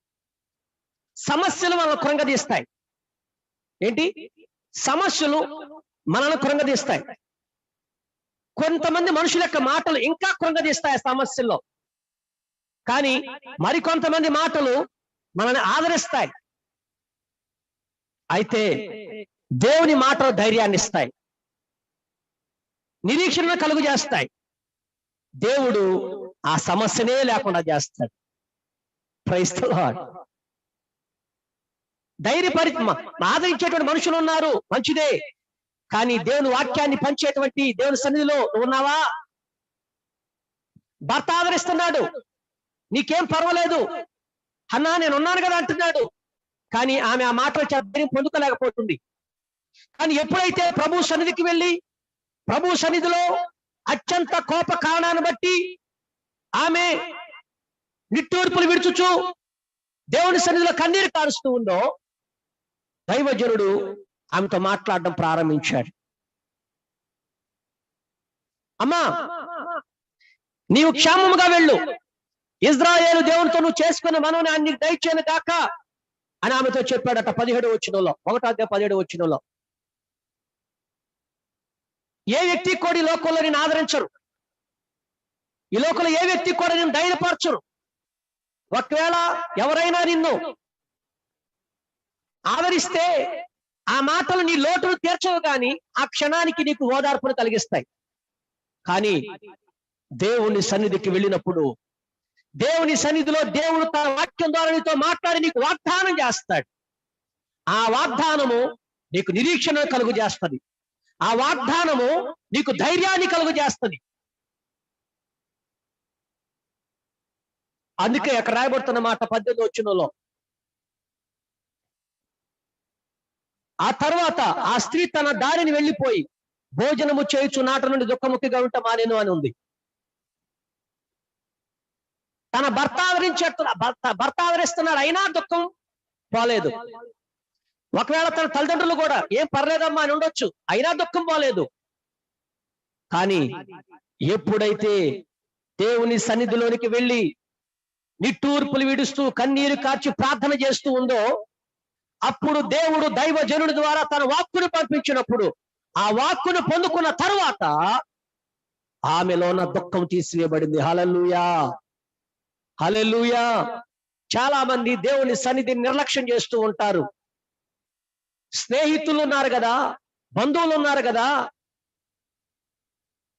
సమస్యలు మనల్ని కృంగదీస్తాయి. ఏంటి? సమస్యలు మనల్ని కృంగదీస్తాయి. కొంతమంది మనుషుల యొక్క మాటలు ఇంకా కృంగదీస్తాయి ఆ సమస్యల్లో. కానీ మరికొంతమంది మాటలు మనల్ని ఆదరిస్తాయి. అయితే దేవుని మాటలు ధైర్యాన్ని ఇస్తాయి, నిరీక్షణ కలుగు చేస్తాయి. దేవుడు ఆ సమస్యనే లేకుండా చేస్తాడు. Praise the lord. ఆదరించేటువంటి మనుషులు ఉన్నారు, మంచిదే. కానీ దేవుని వాక్యాన్ని పంచేటువంటి దేవుని సన్నిధిలో నువ్వు ఉన్నావా? భర్త ఆదరిస్తున్నాడు, నీకేం పర్వాలేదు అన్నా నేను ఉన్నాను కదా అంటున్నాడు. కానీ ఆమె ఆ మాటలు ధైర్యం పొందుకోలేకపోతుంది. కానీ ఎప్పుడైతే ప్రభు సన్నిధికి వెళ్ళి ప్రభు సన్నిధిలో అత్యంత కోప కారణాన్ని బట్టి ఆమె నిట్టూర్పులు విడుచుచు దేవుని సన్నిధిలో కన్నీరు కారుస్తూ ఉందో దైవజనుడు ఆమెతో మాట్లాడడం ప్రారంభించాడు. అమ్మా, నీవు క్షేమముగా వెళ్ళు, ఇజ్రాయేలు దేవునితో నువ్వు చేసుకున్న మనోని నీకు దయచేయను కాక అని ఆమెతో చెప్పాడట. 17వ వచనంలో, 1వ వచనంలో. ఏ వ్యక్తి కూడా ఈ లోకంలో నేను ఆదరించరు, ఈ లోకంలో ఏ వ్యక్తి కూడా నేను ధైర్యపరచరు. ఒకవేళ ఎవరైనా నిన్ను ఆదరిస్తే ఆ మాటలు నీ లోటును తీర్చవు కానీ ఆ క్షణానికి నీకు ఓదార్పును కలిగిస్తాయి. కానీ దేవుని సన్నిధికి వెళ్ళినప్పుడు దేవుని సన్నిధిలో దేవుడు తన వాక్యం ద్వారా నీతో మాట్లాడి నీకు వాగ్దానం చేస్తాడు. ఆ వాగ్దానము నీకు నిరీక్షణ కలుగు చేస్తుంది. ఆ వాగ్దానము నీకు ధైర్యాన్ని కలుగు చేస్తుంది. అందుకే అక్కడ రాయబడుతున్న మాట 18వ వచనంలో, ఆ తర్వాత ఆ స్త్రీ తన దారిని వెళ్ళిపోయి భోజనము చేయుచు నాట నుండి దుఃఖముఖిగా ఉంట మానేను అని ఉంది. తన భర్త ఆదరిస్తున్నాడు, అయినా దుఃఖం పోలేదు. ఒకవేళ తన తల్లిదండ్రులు కూడా ఏం పర్లేదమ్మా అని ఉండొచ్చు, అయినా దుఃఖం పోలేదు. కానీ ఎప్పుడైతే దేవుని సన్నిధిలోనికి వెళ్ళి నిట్టూర్పులు విడుస్తూ కన్నీరు కార్చి ప్రార్థన చేస్తూ ఉందో, అప్పుడు దేవుడు దైవజనుడి ద్వారా తన వాక్కును పంపించినప్పుడు ఆ వాక్కును పొందుకున్న తరువాత ఆమెలోన దుఃఖం తీసివేయబడింది. హల్లెలూయా, హల్లెలూయా. చాలా మంది దేవుని సన్నిధిని నిర్లక్ష్యం చేస్తూ ఉంటారు. స్నేహితులు ఉన్నారు కదా, బంధువులు ఉన్నారు కదా.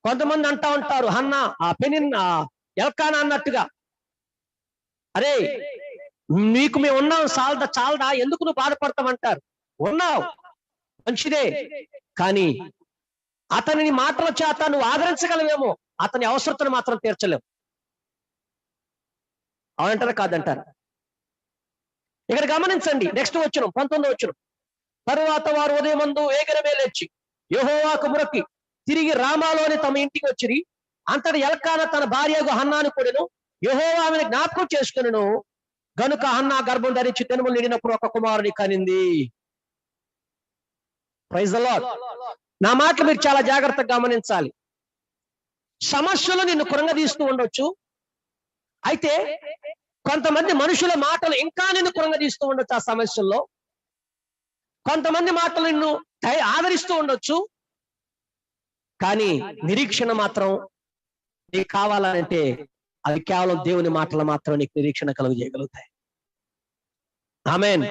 కొంతమంది అంటా ఉంటారు, హన్నా ఆ పెనిన్న ఎల్కానా అన్నట్టుగా, అరే నీకు మేము ఉన్నాం, చాలదా ఎందుకు నువ్వు బాధపడతామంటారు. ఉన్నావు, మంచిదే, కానీ అతని మాటల చేత నువ్వు ఆదరించగలవేమో, అతని అవసరతను మాత్రం తీర్చలేవు. అవునంటారా కాదంటారు? ఇక్కడ గమనించండి, నెక్స్ట్ వచనం 19వ వచనం. తరువాత వారు ఉదయమందు వేగరమే లేచి యెహోవాకు మొరకి తిరిగి రామాలోని తమ ఇంటికి వచ్చిరి. అంతటి ఎల్కానా తన భార్యకు హన్నాను కూడాను యెహోవా ఆమెను జ్ఞాపకం చేసుకును గనుక హన్నా గర్భం ధరించి తెనుములు నిండినప్పుడు ఒక కుమారుని కనింది. Praise the lord. నా మాటలు మీరు చాలా జాగ్రత్తగా గమనించాలి. సమస్యలు నిన్ను కృంగదీస్తూ ఉండొచ్చు, అయితే కొంతమంది మనుషుల మాటలు ఇంకా నిన్ను కృంగదీస్తూ ఉండొచ్చు. ఆ సమస్యల్లో కొంతమంది మాటలు నిన్ను ఆదరిస్తూ ఉండొచ్చు, కానీ నిరీక్షణ మాత్రం నీకు కావాలంటే అది కేవలం దేవుని మాటలు మాత్రం నీకు నిరీక్షణ కలుగజేయగలుగుతాయి. ఆమేన్.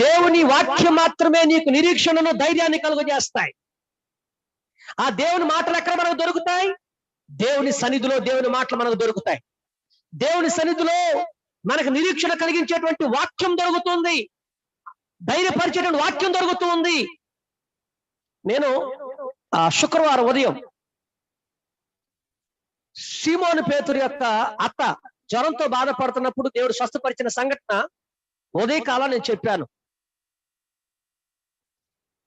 దేవుని వాక్యం మాత్రమే నీకు నిరీక్షణను, ధైర్యాన్ని కలుగజేస్తాయి. ఆ దేవుని మాటలు ఎక్కడ మనకు దొరుకుతాయి? దేవుని సన్నిధిలో దేవుని మాటలు మనకు దొరుకుతాయి. దేవుని సన్నిధిలో మనకు నిరీక్షణ కలిగించేటువంటి వాక్యం దొరుకుతుంది, ధైర్యపరిచేటువంటి వాక్యం దొరుకుతుంది. నేను శుక్రవారం ఉదయం సీమోను పేతురు యొక్క అత్త జ్వరంతో బాధపడుతున్నప్పుడు దేవుడు స్వస్థపరిచిన సంఘటన ఉదయకాలం నేను చెప్పాను.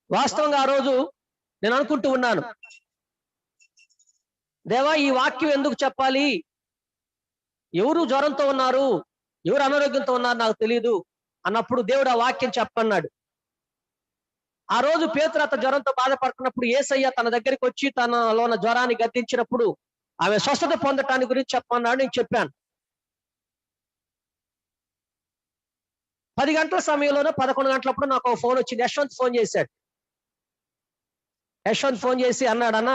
వాస్తవంగా ఆ రోజు నేను అనుకుంటూ ఉన్నాను, దేవా ఈ వాక్యం ఎందుకు చెప్పాలి, ఎవరు జ్వరంతో ఉన్నారు, ఎవరు అనారోగ్యంతో ఉన్నారు నాకు తెలియదు అన్నప్పుడు దేవుడు ఆ వాక్యం చెప్పన్నాడు. ఆ రోజు పేతురు అత్త జ్వరంతో బాధపడుతున్నప్పుడు యేసయ్య తన దగ్గరికి వచ్చి తనలోన జ్వరాన్ని గద్దించినప్పుడు ఆమె స్వస్థత పొందటానికి గురించి చెప్పన్నాడు. నేను చెప్పాను. 10 గంటల సమయంలోనో 11 గంటలప్పుడు నాకు ఫోన్ వచ్చింది. యశ్వంత్ ఫోన్ చేశాడు. యశ్వంత్ ఫోన్ చేసి అన్నాడు, అన్న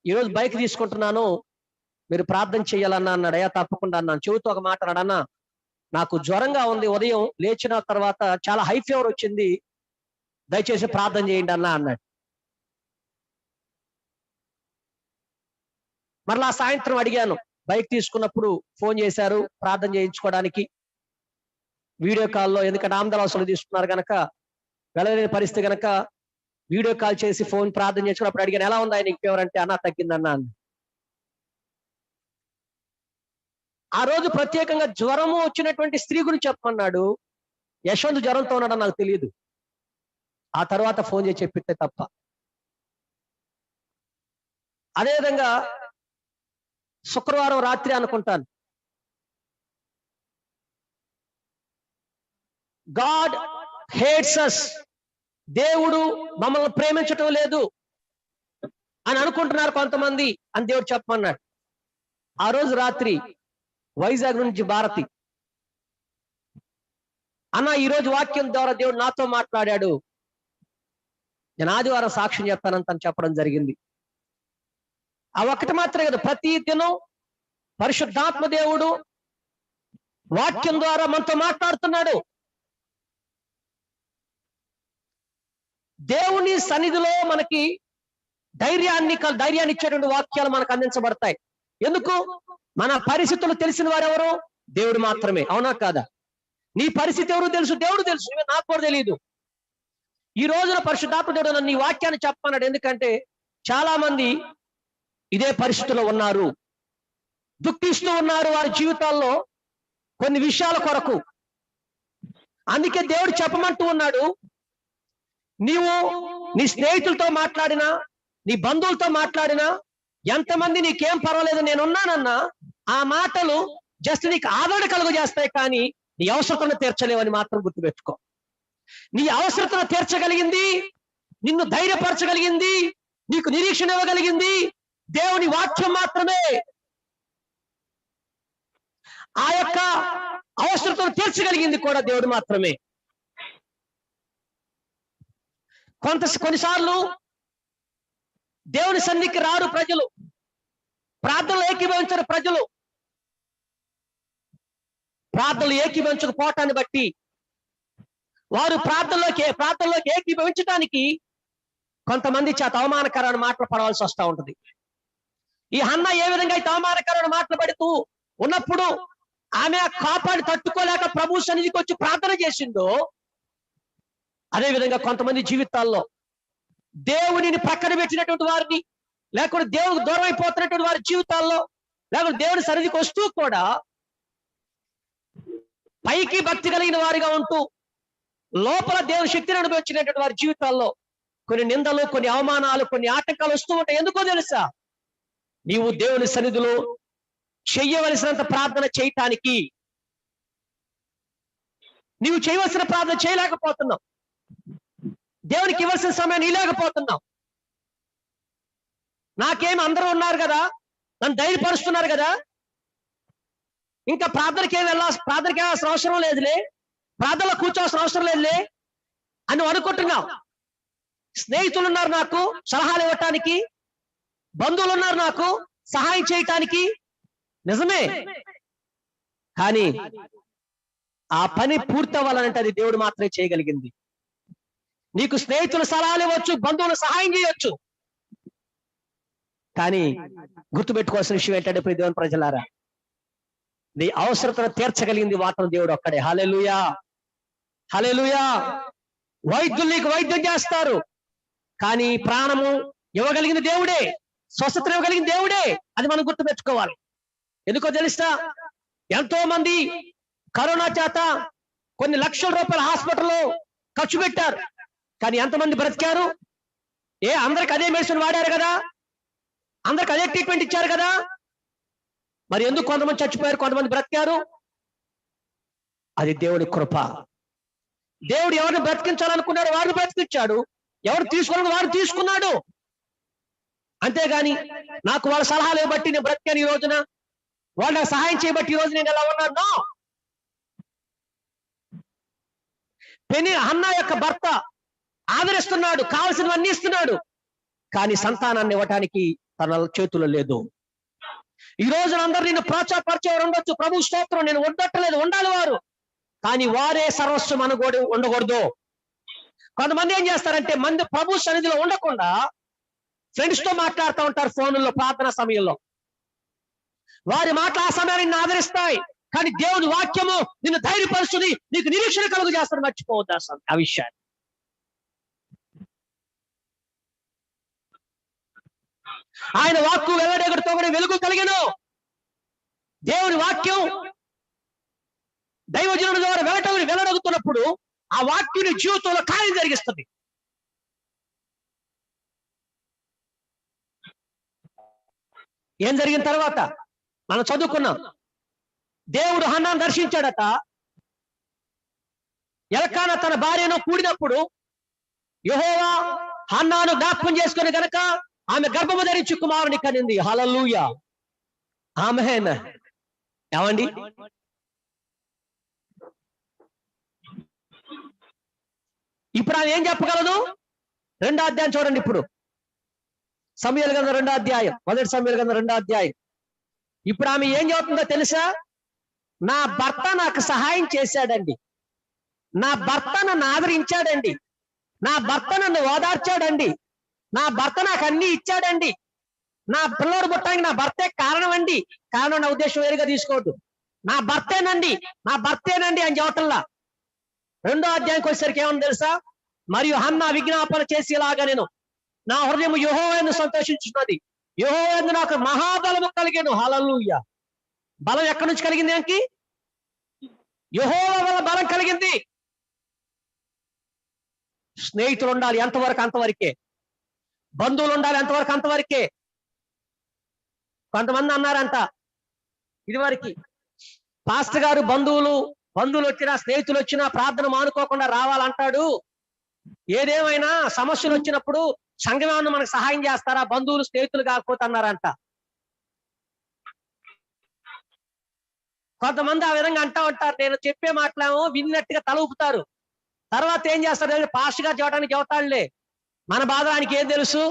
ఈరోజు బైక్ తీసుకుంటున్నాను, మీరు ప్రార్థన చెయ్యాలన్నా అన్నాడు. అయ్యా తప్పకుండా అన్నాను. చెబుతూ ఒక మాట అన్నాడు, అన్న నాకు జ్వరంగా ఉంది, ఉదయం లేచిన తర్వాత చాలా హై ఫీవర్ వచ్చింది, దయచేసి ప్రార్థన చేయండి అన్నా అన్నాడు. మరలా సాయంత్రం అడిగాను, బైక్ తీసుకున్నప్పుడు ఫోన్ చేశారు ప్రార్థన చేయించుకోవడానికి వీడియో కాల్లో, ఎందుకంటే ఆమ్దలాసులు తీసుకున్నారు కనుక వెళ్ళలేని పరిస్థితి కనుక వీడియో కాల్ చేసి ఫోన్ ప్రార్థన చేసుకున్నప్పుడు అడిగాను, ఎలా ఉంది ఆయనకి ఫీవర్ అంటే, అన్నా తగ్గిందన్నా అన్న. ఆ రోజు ప్రత్యేకంగా జ్వరము వచ్చినటువంటి స్త్రీ గురించి చెప్పమన్నాడు. యశ్వంత్ జ్వరంతో ఉన్నాడని నాకు తెలియదు. ఆ తర్వాత ఫోన్ చేసి చెప్పితే తప్ప. అదేవిధంగా శుక్రవారం రాత్రి అనుకుంటాను, గాడ్ హేట్స్ అస్, దేవుడు మమ్మల్ని ప్రేమించటం లేదు అని అనుకుంటున్నారు కొంతమంది అని దేవుడు చెప్పమన్నాడు. ఆ రోజు రాత్రి వైజాగ్ నుంచి భారతి అన్న ఈరోజు వాక్యం ద్వారా దేవుడు నాతో మాట్లాడాడు, నేను ఆదివారం సాక్ష్యం చెప్తానని తను చెప్పడం జరిగింది. ఆ ఒక్కటి మాత్రమే కదా, ప్రతి దినం పరిశుద్ధాత్మ దేవుడు వాక్యం ద్వారా మనతో మాట్లాడుతున్నాడు. దేవుని సన్నిధిలో మనకి ధైర్యాన్ని ఇచ్చేటువంటి వాక్యాలు మనకు అందించబడతాయి. ఎందుకు? మన పరిస్థితులు తెలిసిన వారెవరు? దేవుడు మాత్రమే. అవునా కాదా? నీ పరిస్థితి ఎవరు తెలుసు? దేవుడు తెలుసు. నాకు కూడా తెలియదు. ఈ రోజున పరిశుద్ధాత్మ దేవుడు నన్ను ఈ వాక్యాన్ని చెప్పన్నాడు. ఎందుకంటే చాలా మంది ఇదే పరిస్థితుల్లో ఉన్నారు, దుఃఖిస్తూ ఉన్నారు వారి జీవితాల్లో కొన్ని విషయాల కొరకు. అందుకే దేవుడు చెప్పమంటూ ఉన్నాడు, నీవు నీ స్నేహితులతో మాట్లాడినా, నీ బంధువులతో మాట్లాడినా, ఎంతమంది నీకేం పర్వాలేదు నేనున్నానన్నా, ఆ మాటలు జస్ట్ నీకు ఆదరణ కలుగజేస్తాయి, కానీ నీ అవసరతను తీర్చలేవని మాత్రం గుర్తుపెట్టుకో. నీ అవసరతను తీర్చగలిగింది, నిన్ను ధైర్యపరచగలిగింది, నీకు నిరీక్షణ ఇవ్వగలిగింది దేవుని వాక్యం మాత్రమే. ఆ యొక్క అవసరతను తీర్చగలిగింది కూడా దేవుడు మాత్రమే. కొన్నిసార్లు దేవుని సన్నిధికి రారు ప్రజలు, ప్రార్థనలు ఏకీభవించరు ప్రజలు. ప్రార్థనలు ఏకీభవించకపోవటాన్ని బట్టి వారు ప్రార్థనలోకి ఏకీభవించడానికి కొంతమంది చేత అవమానకరమైన మాటలు పడవలసి వస్తూ ఉంటుంది. ఈ హన్న ఏ విధంగా అయితే అవమానకరమైన మాటలు పడుతూ ఉన్నప్పుడు ఆమె ఆ కాపాడి తట్టుకోలేక ప్రభు సన్నిధికి వచ్చి ప్రార్థన చేసిందో, అదే విధంగా కొంతమంది జీవితాల్లో దేవునిని పక్కన పెట్టినటువంటి వారిని, లేకుంటే దేవునికి దూరం అయిపోతున్నటువంటి వారి జీవితాల్లో, లేకుంటే దేవుని సన్నిధికి వస్తూ కూడా పైకి భక్తి కలిగిన వారిగా ఉంటూ లోపల దేవుని శక్తిని అనుభవించినటువంటి వారి జీవితాల్లో కొన్ని నిందలు, కొన్ని అవమానాలు, కొన్ని ఆటంకాలు వస్తూ ఉంటాయి. ఎందుకో తెలుసా? నీవు దేవుని సన్నిధిలో చెయ్యవలసినంత ప్రార్థన చేయటానికి నీవు చేయవలసిన ప్రార్థన చేయలేకపోతున్నావు. దేవునికి ఇవ్వాల్సిన సమయం ఇవ్వలేకపోతున్నావు. నాకేం అందరూ ఉన్నారు కదా, నన్ను ధైర్యపరుస్తున్నారు కదా, ఇంకా ప్రార్థనకి వెళ్ళాల్సిన అవసరం లేదులే, ప్రార్థనలో కూర్చోవలసిన అవసరం లేదులే అని అనుకుంటున్నావు. స్నేహితులు ఉన్నారు నాకు సలహాలు ఇవ్వటానికి, బంధువులు ఉన్నారు నాకు సహాయం చేయటానికి. నిజమే, కానీ ఆ పని పూర్తి అవ్వాలంటే అది దేవుడు మాత్రమే చేయగలిగింది. నీకు స్నేహితులు సలహాలు ఇవ్వచ్చు, బంధువులు సహాయం చేయొచ్చు, కానీ గుర్తుపెట్టుకోవాల్సిన విషయం ఏంటంటే ప్రియ దేవుని ప్రజలారా, నీ అవసరతను తీర్చగలిగింది మాత్రం దేవుడు ఒక్కడే. హల్లెలూయా, హల్లెలూయా. వైద్యులు నీకు వైద్యం చేస్తారు, కానీ ప్రాణము ఇవ్వగలిగిన దేవుడే, స్వస్థత ఇవ్వగలిగిన దేవుడే. అది మనం గుర్తుపెట్టుకోవాలి. ఎందుకో తెలుసా? ఎంతో మంది కరోనా చేత కొన్ని లక్షల రూపాయల హాస్పిటల్లో ఖర్చు పెట్టారు, కానీ ఎంతమంది బ్రతికారు? అందరికి అదే మెడిసిన్ వాడారు కదా, అందరికి అదే ట్రీట్మెంట్ ఇచ్చారు కదా, మరి ఎందుకు కొంతమంది చచ్చిపోయారు, కొంతమంది బ్రతికారు? అది దేవుని కృప. దేవుడు ఎవరిని బ్రతికించాలనుకున్నాడు వారిని బ్రతికించాడు, ఎవరు తీసుకోవాలని వారు తీసుకున్నాడు. అంతేగాని నాకు వాళ్ళ సలహాలు బట్టి నేను బ్రతికాను ఈ రోజున, వాళ్ళు నాకు సహాయం చేయబట్టి ఈ రోజు నేను ఎలా ఉన్నాను. హన్నా యొక్క భర్త ఆదరిస్తున్నాడు, కావలసినవన్నీ ఇస్తున్నాడు, కానీ సంతానాన్ని ఇవ్వటానికి తన చేతుల్లో లేదు. ఈ రోజున అందరు నిన్ను ప్రోత్సాహపరిచేవారు ఉండొచ్చు, ప్రభు స్తోత్రం, నేను ఉండట్లేదు, ఉండాలి వారు, కానీ వారే సర్వస్వం ఉండకూడదు. కొంతమంది ఏం చేస్తారంటే ప్రభు సన్నిధిలో ఉండకుండా ఫ్రెండ్స్ తో మాట్లాడుతూ ఉంటారు ఫోన్లో ప్రార్థన సమయంలో. వారి మాటలు ఆ సమయాన్ని నిన్ను ఆదరిస్తాయి, కానీ దేవుని వాక్యము నిన్ను ధైర్యపరుస్తుంది, నీకు నిరీక్షణ కలుగు చేస్తాడు. మర్చిపోవద్దు ఆ విషయాన్ని. ఆయన వాక్కు వెల్లడెగడుతో కూడా వెలుగు కలిగను. దేవుని వాక్యం దైవజనుల ద్వారా వెల్లడగుతున్నప్పుడు ఆ వాక్యుని జీవితంలో కార్యం జరిగిస్తుంది. ఏం జరిగిన తర్వాత మనం చదువుకున్నాం. దేవుడు హన్నాను దర్శించాడట. ఎల్కానా తన భార్యను కూడినప్పుడు యెహోవా హన్నాను జ్ఞాపకం చేసుకుని గనక ఆమె గర్భము ధరించి కుమారుని కనింది. హల్లెలూయా, ఆమేన్. ఏమండి, ఇప్పుడు ఆమె ఏం చెప్పగలదు? 2వ అధ్యాయం చూడండి. ఇప్పుడు సమూయేలు గ్రంథం 2వ అధ్యాయం, 1 సమూయేలు గ్రంథం 2వ అధ్యాయం. ఇప్పుడు ఆమె ఏం చెబుతుందో తెలుసా? నా భర్త నాకు సహాయం చేశాడండి, నా భర్త నన్ను ఆదరించాడండి, నా భర్త నన్ను ఓదార్చాడండి, నా భర్త నాకు అన్ని ఇచ్చాడండి, నా పిల్లోడు పుట్టడానికి నా భర్తే కారణం అండి. కారణం నా ఉద్దేశం వేరుగా తీసుకోవద్దు. నా భర్తేనండి అని చెప్పటంలా. 2వ అధ్యాయానికి వచ్చేసరికి ఏమని తెలుసా? మరియు హన్నా విజ్ఞాపన చేసేలాగా నేను నా హృదయం యెహోవాను సంతోషించున్నది, యెహోవాను నాకు మహాబలము కలిగెను. హల్లెలూయా. బలం ఎక్కడి నుంచి కలిగింది? ఆయనకి యెహోవా వల్ల బలం కలిగింది. స్నేహితులు ఉండాలి ఎంతవరకు అంతవరకే, బంధువులు ఉండాలి ఎంతవరకు అంతవరకే. కొంతమంది అన్నారంట ఇదివరకు, పాస్టర్ గారు బంధువులు వచ్చినా స్నేహితులు వచ్చినా ప్రార్థన మానుకోకుండా రావాలంటాడు. ఏదేమైనా సమస్యలు వచ్చినప్పుడు సంఘంలో మనకు సహాయం చేస్తారా బంధువులు స్నేహితులు కాకపోతే అన్నారంట. కొంతమంది ఆ విధంగా అంటా ఉంటారు. నేను చెప్పే మాటలేమో విన్నట్టుగా తల ఊపుతారు. తర్వాత ఏం చేస్తారు? పాస్టర్ గారు చెప్పడానికి చెబుతాడులే, మన బాధ ఆయనకి ఏం తెలుసు.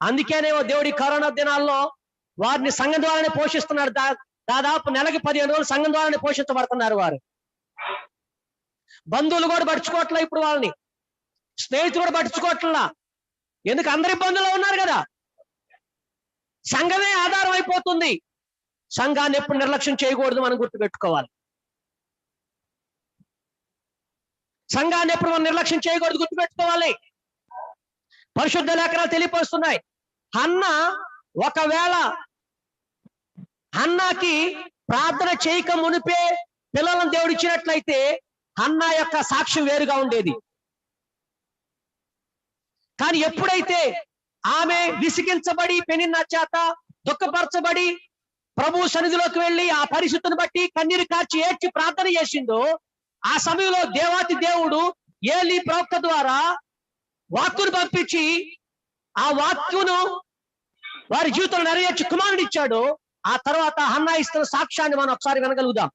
అందుకేనేమో దేవుడి కరోనా దినాల్లో వారిని సంఘం ద్వారానే పోషిస్తున్నారు. దాదాపు నెలకి 15 రోజులు సంఘం ద్వారానే పోషించబడుతున్నారు వారు. బంధువులు కూడా పట్టించుకోవట్లే ఇప్పుడు వాళ్ళని, స్నేహితులు కూడా పట్టించుకోవట్లా. ఎందుకు? అందరి ఇబ్బందుల్లో ఉన్నారు కదా. సంఘమే ఆధారం అయిపోతుంది. సంఘాన్ని ఎప్పుడు నిర్లక్ష్యం చేయకూడదు, మనం గుర్తుపెట్టుకోవాలి. సంఘాన్ని ఎప్పుడు మనం నిర్లక్ష్యం చేయకూడదు, గుర్తుపెట్టుకోవాలి. పరిశుద్ధ లేఖనాలు తెలియపరుస్తున్నాయి. ఒకవేళ హన్నాకి ప్రార్థన చేయక మునిపే పిల్లలను దేవుడు ఇచ్చినట్లయితే హన్నా యొక్క సాక్ష్యం వేరుగా ఉండేది. కానీ ఎప్పుడైతే ఆమె విసిగించబడి పెనిన్నా చేత దుఃఖపరచబడి ప్రభు సన్నిధిలోకి వెళ్ళి ఆ పరిస్థితిని బట్టి కన్నీరు కార్చి ఏడ్చి ప్రార్థన చేసిందో, ఆ సమయంలో దేవాతి దేవుడు ఏలీ ప్రవక్త ద్వారా వాక్కును పంపించి ఆ వాక్కును వారి జీవితంలో నెరవేర్చి కుమారుడు ఇచ్చాడు. ఆ తర్వాత హన్నా ఇస్తున్న సాక్ష్యాన్ని మనం ఒకసారి వినగలుగుదాం.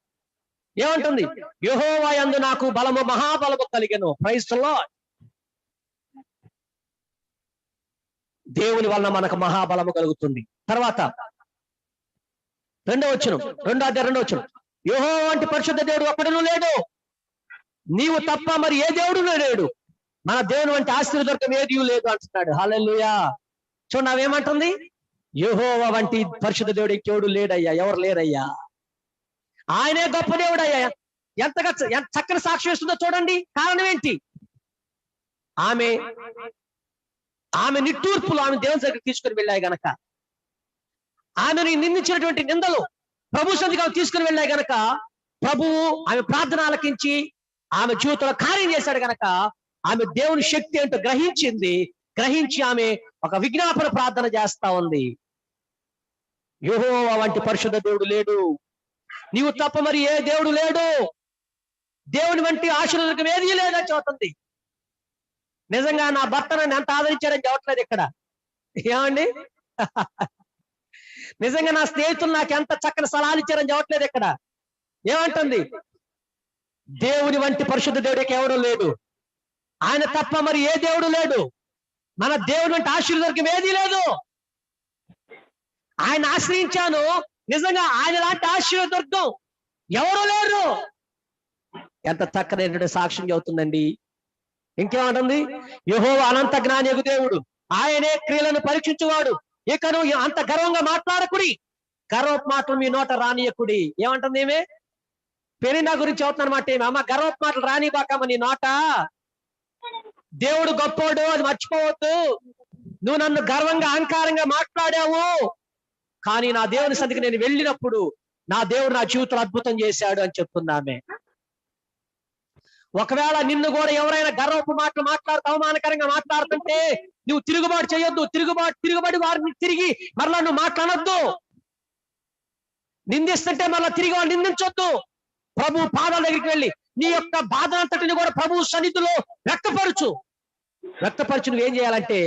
ఏమంటుంది? యెహోవా యందు నాకు బలము మహాబలము కలిగెను. Praise the Lord. దేవుని వలన మనకు మహాబలము కలుగుతుంది. తర్వాత 2వ వచనం, 2వ అధ్యాయం 2వ వచనం, యెహోవా వంటి పరిశుద్ధ దేవుడు ఒక్కడును లేడు, నీవు తప్ప మరి ఏ దేవుడు లేడు, మన దేవుని వంటి ఆశీర్వాదం ఏదీ లేదు అంటున్నాడు. హల్లెలూయా. చూడండి అవేమంటుంది? యెహోవా వంటి పరిశుద్ధ దేవుడు ఇంకెవడు లేడయ్యా, ఎవరు లేరయ్యా, ఆయనే గొప్ప దేవుడు అయ్యా. ఎంత చక్కని సాక్ష్యం ఇస్తుందో చూడండి. కారణం ఏంటి? ఆమె నిట్టూర్పులు ఆమె దేవుని దగ్గర తీసుకుని వెళ్ళాయి గనక, ఆమెను నిందించినటువంటి నిందలు ప్రభు సన్నిధికి తీసుకుని వెళ్ళాయి గనక, ప్రభువు ఆమె ప్రార్థన ఆలకించి ఆమె జీవితంలో కార్యం చేశాడు గనక ఆమె దేవుని శక్తి ఏంటో గ్రహించి ఆమె ఒక విజ్ఞాపన ప్రార్థన చేస్తా ఉంది. యెహోవా వంటి పరిశుద్ధ దేవుడు లేడు, నీవు తప్ప మరి ఏ దేవుడు లేడు, దేవుని వంటి ఆశీర్వాదం ఏదీ లేదని చెబుతుంది. నిజంగా నా భర్త నన్ను ఎంత ఆదరించారని చెప్పట్లేదు ఇక్కడ. ఏమండి? నిజంగా నా స్నేహితులు నాకు ఎంత చక్కని సలహాలు ఇచ్చారని చెప్పట్లేదు ఇక్కడ. ఏమంటుంది? దేవుని వంటి పరిశుద్ధ దేవుడికి ఎవరు లేడు, ఆయన తప్ప మరి ఏ దేవుడు లేడు, మన దేవుని వంటి ఆశీర్వాదం ఏదీ లేదు. ఆయన ఆశ్రయించాను, నిజంగా ఆయన లాంటి ఆశీర్వాదం ఎవరు లేరు. ఎంత చక్కనైనటువంటి సాక్ష్యం చెబుతుందండి. ఇంకేమంటుంది? యెహోవా అనంత జ్ఞానియగు దేవుడు, ఆయనే క్రియలను పరీక్షించువాడు, ఇకను అంత గర్వంగా మాట్లాడకుడి, గర్వపు మాటలు మీ నోట రానియకుడి. ఏమంటుంది ఏమే? పెనిన్నా గురించి చెబుతున్నా అనమాట. ఏమి అమ్మ, గర్వపు మాటలు రానిబాకమ్మ నీ నోట. దేవుడు గొప్పోడు, అది మర్చిపోవద్దు. నువ్వు నన్ను గర్వంగా అహంకారంగా మాట్లాడావు, కానీ నా దేవుని సన్నిధికి నేను వెళ్ళినప్పుడు నా దేవుడు నా జీవితంలో అద్భుతం చేశాడు అని చెప్తున్నామే. ఒకవేళ నిన్ను కూడా ఎవరైనా గర్వపు మాటలు మాట్లాడుతూ అవమానకరంగా మాట్లాడుతుంటే నువ్వు తిరుగుబాటు చేయొద్దు. తిరుగుబడి వారిని తిరిగి మరలా నువ్వు మాట్లాడొద్దు. నిందిస్తుంటే మరలా తిరిగి వాళ్ళు నిందించొద్దు. ప్రభు పాదాల దగ్గరికి వెళ్ళి నీ యొక్క బాధనంతటిని కూడా ప్రభు సన్నిధిలో వ్యక్తపరచు. నువ్వేం చేయాలంటే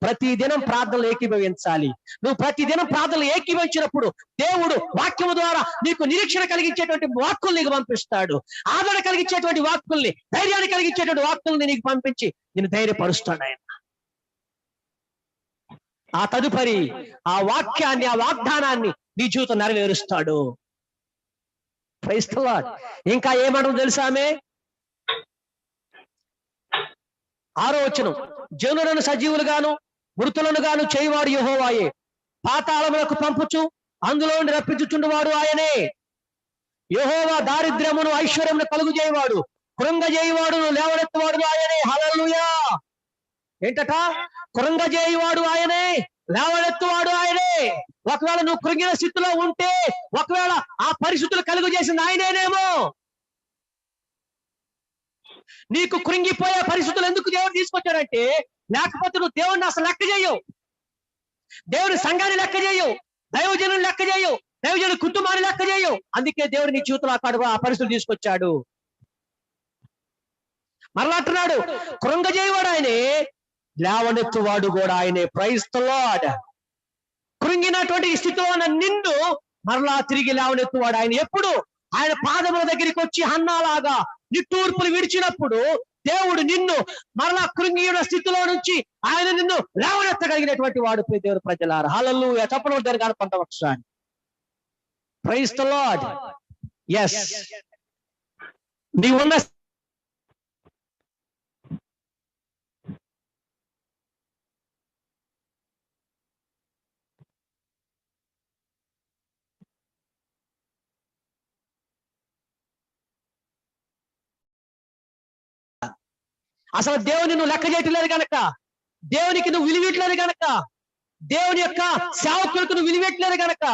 ప్రతిదినం ప్రార్థనలు ఏకీభవించాలి. నువ్వు ప్రతిదినం ప్రార్థనలు ఏకీభవించినప్పుడు దేవుడు వాక్యము ద్వారా నీకు నిరీక్షణ కలిగించేటువంటి వాక్కులు నీకు పంపిస్తాడు. ఆదరణ కలిగించేటువంటి వాక్కుల్ని, ధైర్యాన్ని కలిగించేటువంటి వాక్కుల్ని నీకు పంపించి నేను ధైర్యపరుస్తాడు ఆయన. ఆ తదుపరి ఆ వాక్యాన్ని, ఆ వాగ్దానాన్ని నీ జీవితం నెరవేరుస్తాడు. Praise the lord. ఇంకా ఏమంటారు తెలుసామే? 6వ వచనం, జనులను సజీవులుగాను మృతులను గాను చేయవాడు యెహోవాయే, పాతాళములకు పంపుచు అందులో నుండి రప్పించుచుండువాడు ఆయనే. యెహోవా దారిద్ర్యమును ఐశ్వర్యమును కలుగు చేయవాడు, కృంగజేయువాడును లేవనెత్తువాడు ఆయనే. హల్లెలూయా. ఏంటట? కృంగజేయువాడు ఆయనే, లేవనెత్తువాడు ఆయనే. ఒకవేళ నువ్వు కృంగిన స్థితిలో ఉంటే, ఒకవేళ ఆ పరిస్థితులు కలుగు చేసింది ఆయనేనేమో. నీకు కృంగిపోయే పరిస్థితులు ఎందుకు దేవుడు తీసుకొచ్చాడంటే, లేకపోతే నువ్వు దేవుడిని అసలు లెక్క చేయవు, దేవుడి సంఘాన్ని లెక్క చేయవు, దైవజనుని లెక్క చేయవు, దైవజనుడి కుటుంబాన్ని లెక్క చేయవు. అందుకే దేవుడు నీ జీవితంలో ఆ పరిస్థితులు తీసుకొచ్చాడు. మరలా అంటున్నాడు, కృంగజేయువాడు ఆయనే, లేవనెత్తువాడు కూడా ఆయనే. Praise the lord. కృంగినటువంటి స్థితిలో ఉన్న నిన్ను మరలా తిరిగి లేవనెత్తువాడు ఆయన. ఎప్పుడు? ఆయన పాదముల దగ్గరికి వచ్చి హన్నాలాగా నిట్టూర్పులు విడిచినప్పుడు దేవుడు నిన్ను మరలా కృంగిన స్థితిలో నుంచి ఆయన నిన్ను లేవనెత్తగలిగినటువంటి వాడు. దేవుడు ప్రజలారా, హల్లెలూయా. చెప్పడం దగ్గర కనపడతాం ఒకసారి. Praise the Lord. yes, నీవున్న అసలు దేవుని నువ్వు లెక్క చేయట్లేదు కనుక, దేవునికి నువ్వు విలువట్లేదు కనుక, దేవుని యొక్క సేవకులకు నువ్వు విలువట్లేదు కనుక,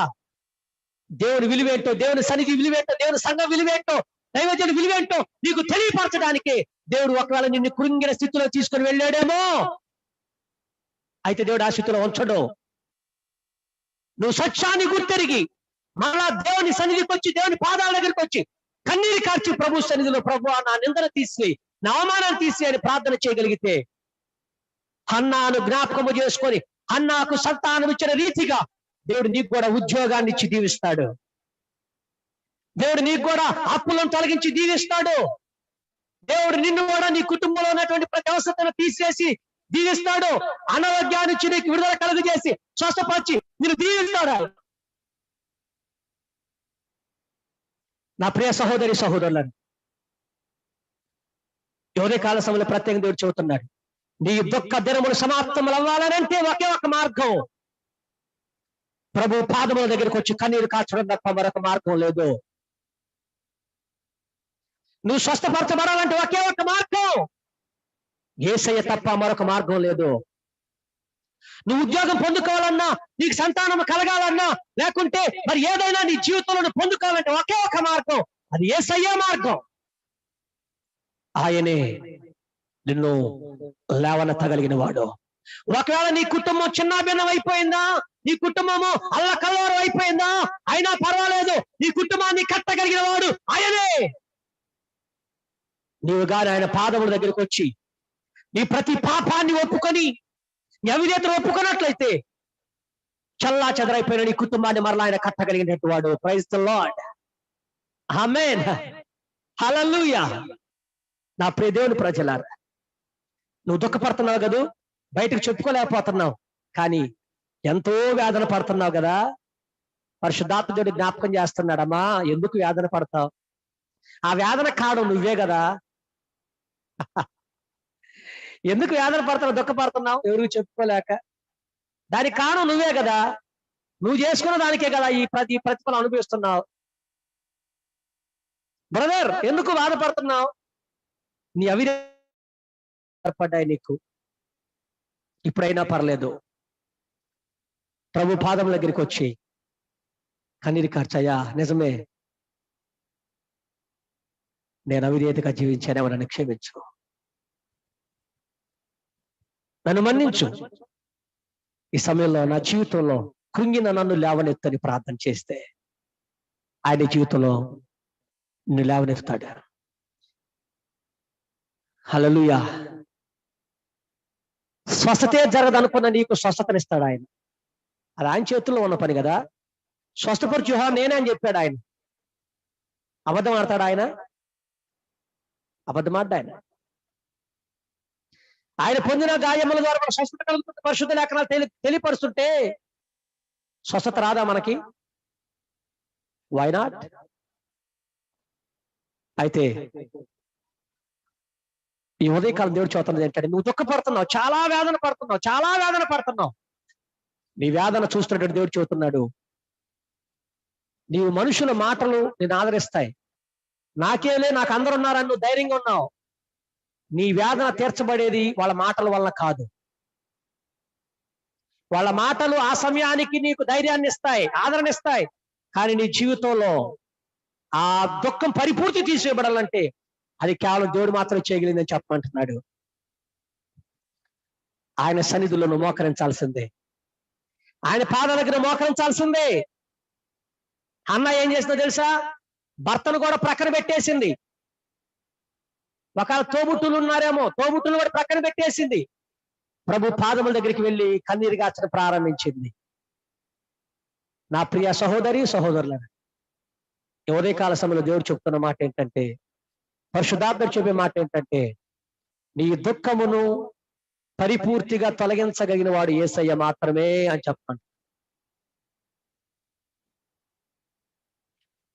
దేవుని విలువేంటో, దేవుని సన్నిధి విలువేంటో, దేవుని సంఘం విలువేంటో, దైవజనుడి విలువేంటో నీకు తెలియపరచడానికి దేవుడు ఒకవేళ నిన్ను కృంగిన స్థితిలో తీసుకొని వెళ్ళాడేమో. అయితే దేవుడు ఆ స్థితిలో ఉంచడు. నువ్వు సత్యాన్ని గుర్తెరిగి మరలా దేవుని సన్నిధికి వచ్చి, దేవుని పాదాల దగ్గరికి వచ్చి కన్నీరు కార్చి ప్రభు సన్నిధిలో, ప్రభు నా నిందన తీసి, నా అవమానాన్ని తీసి అని ప్రార్థన చేయగలిగితే, హన్నాను జ్ఞాపకము చేసుకొని హన్నాకు సంతానం ఇచ్చిన రీతిగా దేవుడు నీకు కూడా ఉద్యోగాన్ని ఇచ్చి దీవిస్తాడు. దేవుడు నీకు కూడా అప్పులను తొలగించి దీవిస్తాడు. దేవుడు నిన్ను కూడా నీ కుటుంబంలో ఉన్నటువంటి ప్రతి అవసరతను తీసేసి దీవిస్తాడు. అనారోగ్యాన్ని ఇచ్చి నీకు విడుదల కలుగజేసి స్వస్థపరిచి నిన్ను దీవిస్తాడు. నా ప్రియ సహోదరి సహోదరులను, యోధ కాల సమయంలో ప్రత్యేకంగా దేవుడు చెబుతున్నాడు, నీ దుఃఖ దినములు సమాప్తములు అవ్వాలనంటే ఒకే ఒక మార్గం, ప్రభు పాదముల దగ్గరికి వచ్చి కన్నీరు కాచడం తప్ప మరొక మార్గం లేదు. నువ్వు స్వస్థపరచబడాలంటే ఒకే ఒక మార్గం, యేసయ్య తప్ప మరొక మార్గం లేదు. నువ్వు ఉద్యోగం పొందుకోవాలన్నా, నీకు సంతానం కలగాలన్నా, లేకుంటే మరి ఏదైనా నీ జీవితంలో పొందుకోవాలంటే ఒకే ఒక మార్గం, అది యేసయ్య మార్గం. ఆయనే నిన్ను లేవనెత్తగలిగిన వాడు. ఒకవేళ నీ కుటుంబం చిన్నాభిన్నం అయిపోయిందా, నీ కుటుంబము అల్లకల్లోరం అయిపోయిందా, అయినా పర్వాలేదు, నీ కుటుంబాన్ని కట్టగలిగిన వాడు ఆయనే. నీవు గాని ఆయన పాదముల దగ్గరికి వచ్చి నీ ప్రతి పాపాన్ని ఒప్పుకొని, నీ అవిధేతను ఒప్పుకున్నట్లయితే చల్లా చెదరైపోయిన నీ కుటుంబాన్ని మరలా ఆయన కట్టగలిగినట్టు వాడు. Praise the Lord. ఆమేన్. హల్లెలూయా. నా ప్రియ దేవుని ప్రజలారా, నువ్వు దుఃఖపడుతున్నావు కదా, బయటకు చెప్పుకోలేకపోతున్నావు, కానీ ఎంతో వేదన పడుతున్నావు కదా. పరిశుద్ధాత్మ దేవుడు జ్ఞాపకం చేస్తున్నాడమ్మా, ఎందుకు వేదన పడతావు? ఆ వేదన కారణం నువ్వే కదా. ఎందుకు వేదన పడుతున్నావు, దుఃఖపడుతున్నావు? ఎవరికి చెప్పుకోలేక. దానికి కారణం నువ్వే కదా. నువ్వు చేసుకున్న దానికే కదా ఈ ప్రతిఫలం అనుభవిస్తున్నావు. బ్రదర్, ఎందుకు బాధపడుతున్నావు? నీ అవిపడ్డాయి నీకు. ఇప్పుడైనా పర్లేదు, ప్రభు పాదం దగ్గరికి వచ్చి కన్నీరు కార్చయ్యా, నిజమే నేను అవిధేయతగా జీవించానేమో, నన్ను క్షమించు, నన్ను మన్నించు. ఈ సమయంలో నా జీవితంలో కృంగిన నన్ను లేవనెత్తని ప్రార్థన చేస్తే ఆయన జీవితంలో నిన్ను లేవనెత్తాడు. హల్లెలూయా. స్వస్థతే జరగదనుకున్న నీకు స్వస్థతనిస్తాడు ఆయన. అది ఆయన చేతుల్లో ఉన్న పని కదా. స్వస్థపరచు నేనే అని చెప్పాడు ఆయన. అబద్ధం ఆడతాడు ఆయన? అబద్ధం ఆడ్డా ఆయన? ఆయన పొందిన గాయముల ద్వారా మన స్వస్థత కలుగుతుంది. పరిశుద్ధ లేఖనాలు తెలియపరుస్తుంటే స్వస్థత రాదా మనకి? Why not? అయితే ఈ ఉదయకాలం దేవుడు చూస్తున్నది ఏంటంటే, నువ్వు దుఃఖపడుతున్నావు, చాలా వేదన పడుతున్నావు, చాలా వేదన పడుతున్నావు. నీ వేదన చూస్తున్నట్టు దేవుడు చెబుతున్నాడు, నీవు మనుషుల మాటలు నేను ఆదరిస్తాయి, నాకేలే నాకు అందరు ఉన్నారని నువ్వు ధైర్యంగా ఉన్నావు. నీ వేదన తీర్చబడేది వాళ్ళ మాటల వల్ల కాదు. వాళ్ళ మాటలు ఆ సమయానికి నీకు ధైర్యాన్ని ఇస్తాయి, ఆదరణ ఇస్తాయి. కానీ నీ జీవితంలో ఆ దుఃఖం పరిపూర్తి తీసేయబడాలంటే అది కేవలం దేవుడు మాత్రమే చేయగలిగిందని చెప్పమంటున్నాడు. ఆయన సన్నిధిలో నువ్వు మోకరించాల్సిందే, ఆయన పాదాల దగ్గర మోకరించాల్సిందే. అన్న ఏం చేసిందో తెలుసా? భర్తను కూడా ప్రక్కన పెట్టేసింది. ఒకవేళ తోబుట్టులు ఉన్నారేమో, తోబుట్టులు కూడా ప్రక్కన పెట్టేసింది. ప్రభు పాదముల దగ్గరికి వెళ్ళి కన్నీరు గార్చడం ప్రారంభించింది. నా ప్రియ సహోదరి సహోదరులను, ఉదయకాల సమయంలో దేవుడు చెప్తున్న మాట ఏంటంటే, పరిశుద్ధాత్ముడు చెప్పే మాట ఏంటంటే, నీ దుఃఖమును పరిపూర్తిగా తొలగించగలిగిన వాడు యేసయ్య మాత్రమే అని చెప్పండి.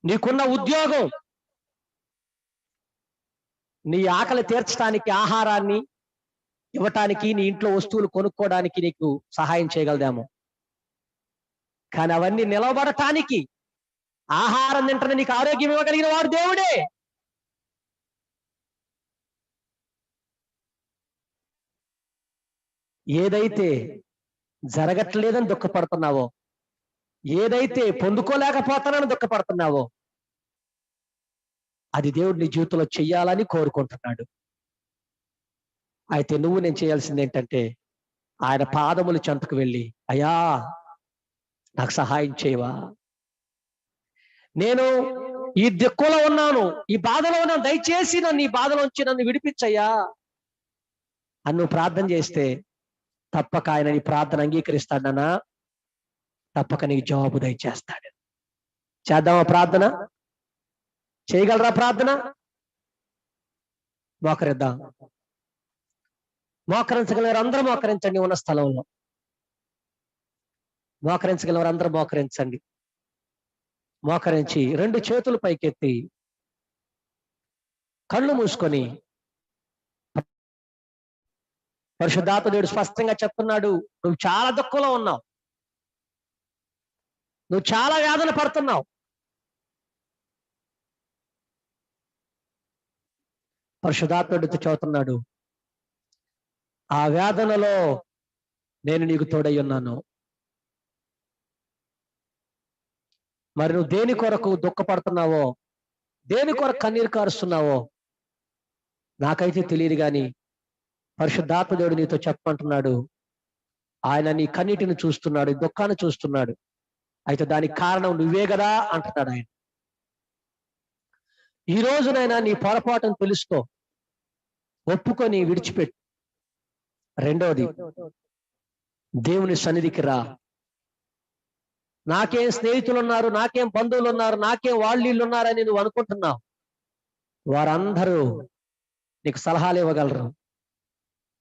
నీకున్న ఉద్యోగం నీ ఆకలి తీర్చడానికి, ఆహారాన్ని ఇవ్వటానికి, నీ ఇంట్లో వస్తువులు కొనుక్కోవడానికి నీకు సహాయం చేయగలదేమో. కానీ అవన్నీ నిలబడటానికి, ఆహారం తింటే నీకు ఆరోగ్యం ఇవ్వగలిగిన వాడు దేవుడే. ఏదైతే జరగట్లేదని దుఃఖపడుతున్నావో, ఏదైతే పొందుకోలేకపోతానని దుఃఖపడుతున్నావో, అది దేవుడు నీ జీవితంలో చెయ్యాలని కోరుకుంటున్నాడు. అయితే నువ్వు నేను చేయాల్సింది ఏంటంటే, ఆయన పాదముల చెంతకు వెళ్ళి, అయ్యా నాకు సహాయం చేయవా, నేను ఈ దిక్కులో ఉన్నాను, ఈ బాధలో ఉన్నాను, దయచేసి నన్ను ఈ బాధలోంచి నన్ను విడిపించయ్యా అని నువ్వు ప్రార్థన చేస్తే తప్పక ఆయన నీ ప్రార్థన అంగీకరిస్తాడనా, తప్పక నీకు జవాబు దయచేస్తాడు. చేద్దామా ప్రార్థన? చేయగలరా ప్రార్థన? మోకరిద్దాం. మోకరించగలవారు అందరూ మోకరించండి. ఉన్న స్థలంలో మోకరించగలవారు అందరూ మోకరించండి. మోకరించి రెండు చేతులు పైకెత్తి కళ్ళు మూసుకొని, పరిశుద్ధాత్మ దేవుడు స్పష్టంగా చెప్తున్నాడు, నువ్వు చాలా దుఃఖంలో ఉన్నావు, నువ్వు చాలా వేదన పడుతున్నావు. పరిశుద్ధాత్ముడితో చెబుతున్నాడు, ఆ వేదనలో నేను నీకు తోడై ఉన్నాను. మరి నువ్వు దేని కొరకు దుఃఖపడుతున్నావో, దేని కొరకు కన్నీరు కారుస్తున్నావో నాకైతే తెలియదు, కానీ పరిశుద్ధాత్మ దేవుడు నీతో చెప్పమంటున్నాడు. ఆయన నీ కన్నీటిని చూస్తున్నాడు, దుఃఖాన్ని చూస్తున్నాడు. అయితే దానికి కారణం నువ్వే కదా అంటున్నాడు ఆయన. ఈ రోజునైనా నీ పొరపాటును తెలుసుకో, ఒప్పుకొని విడిచిపెట్టు. రెండోది, దేవుని సన్నిధికి రా. నాకేం స్నేహితులు ఉన్నారు, నాకేం బంధువులు ఉన్నారు, నాకేం వాళ్ళు ఉన్నారని నువ్వు అనుకుంటున్నావు. వారందరూ నీకు సలహాలు ఇవ్వగలరు,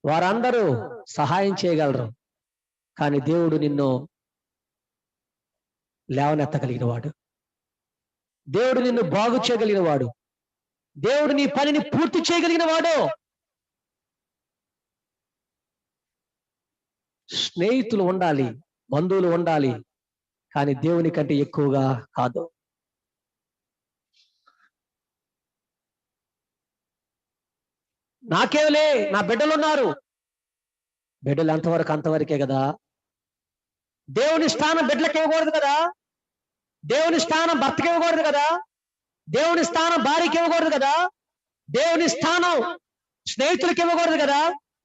వారందరూ సహాయం చేయగలరు. కానీ దేవుడు నిన్ను లేవనెత్తగలిగిన వాడు, దేవుడు నిన్ను బాగు చేయగలిగిన వాడు, దేవుడు నీ పనిని పూర్తి చేయగలిగిన వాడు. స్నేహితులు ఉండాలి, బంధువులు ఉండాలి, కానీ దేవుని కంటే ఎక్కువగా కాదు. నాకేలే, నా బిడ్డలు ఉన్నారు, బిడ్డలు అంతవరకు అంతవరకే కదా. దేవుని స్థానం బిడ్డలకు ఇవ్వకూడదు కదా, దేవుని స్థానం భర్తకి ఇవ్వకూడదు కదా, దేవుని స్థానం భార్యకి ఇవ్వకూడదు కదా, దేవుని స్థానం స్నేహితులకి ఇవ్వకూడదు కదా,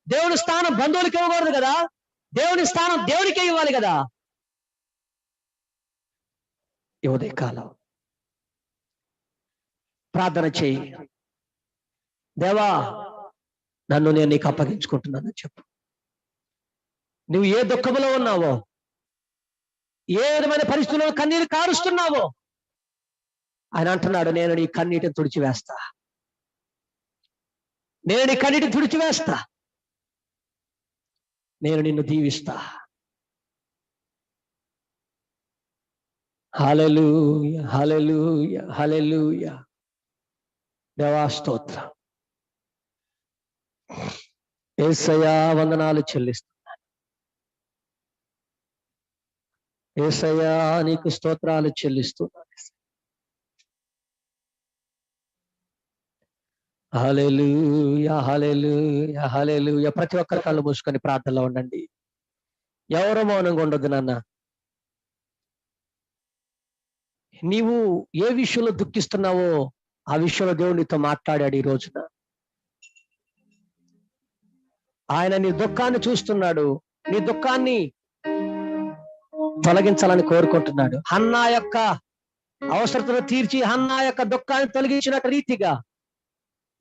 దేవుని స్థానం బంధువులకి ఇవ్వకూడదు కదా, దేవుని స్థానం దేవునికే ఇవ్వాలి కదా. ఈ ఉదయకాలం ప్రార్థన చేయి, దేవా నన్ను నేను నీకు అప్పగించుకుంటున్నానని చెప్పు. నువ్వు ఏ దుఃఖంలో ఉన్నావో, ఏ విధమైన పరిస్థితుల్లో కన్నీరు కారుస్తున్నావో, ఆయన అంటున్నాడు, నేను నీ కన్నీటిని తుడిచివేస్తా, నేను నీ కన్నీటిని తుడిచివేస్తా, నేను నిన్ను దీవిస్తా. హల్లెలూయా, హల్లెలూయా, హల్లెలూయా. దేవా స్తోత్రం. యేసయ్యా వందనాలు చెల్లిస్తున్నాను. యేసయ్యా నీకు స్తోత్రాలు చెల్లిస్తున్నాను. హల్లెలూయా హల్లెలూయా హల్లెలూయా. ప్రతి ఒక్కరి కళ్ళు మూసుకొని ప్రార్థనలో ఉండండి. ఎవరు మౌనంగా ఉండొద్దు నాన్న. నీవు ఏ విషయంలో దుఃఖిస్తున్నావో ఆ విషయంలో దేవుడు నీతో మాట్లాడాడు ఈ రోజున. ఆయన నీ దుఃఖాన్ని చూస్తున్నాడు, నీ దుఃఖాన్ని తొలగించాలని కోరుకుంటున్నాడు. హన్నా యొక్క అవసరతను తీర్చి హన్నా యొక్క దుఃఖాన్ని తొలగించిన రీతిగా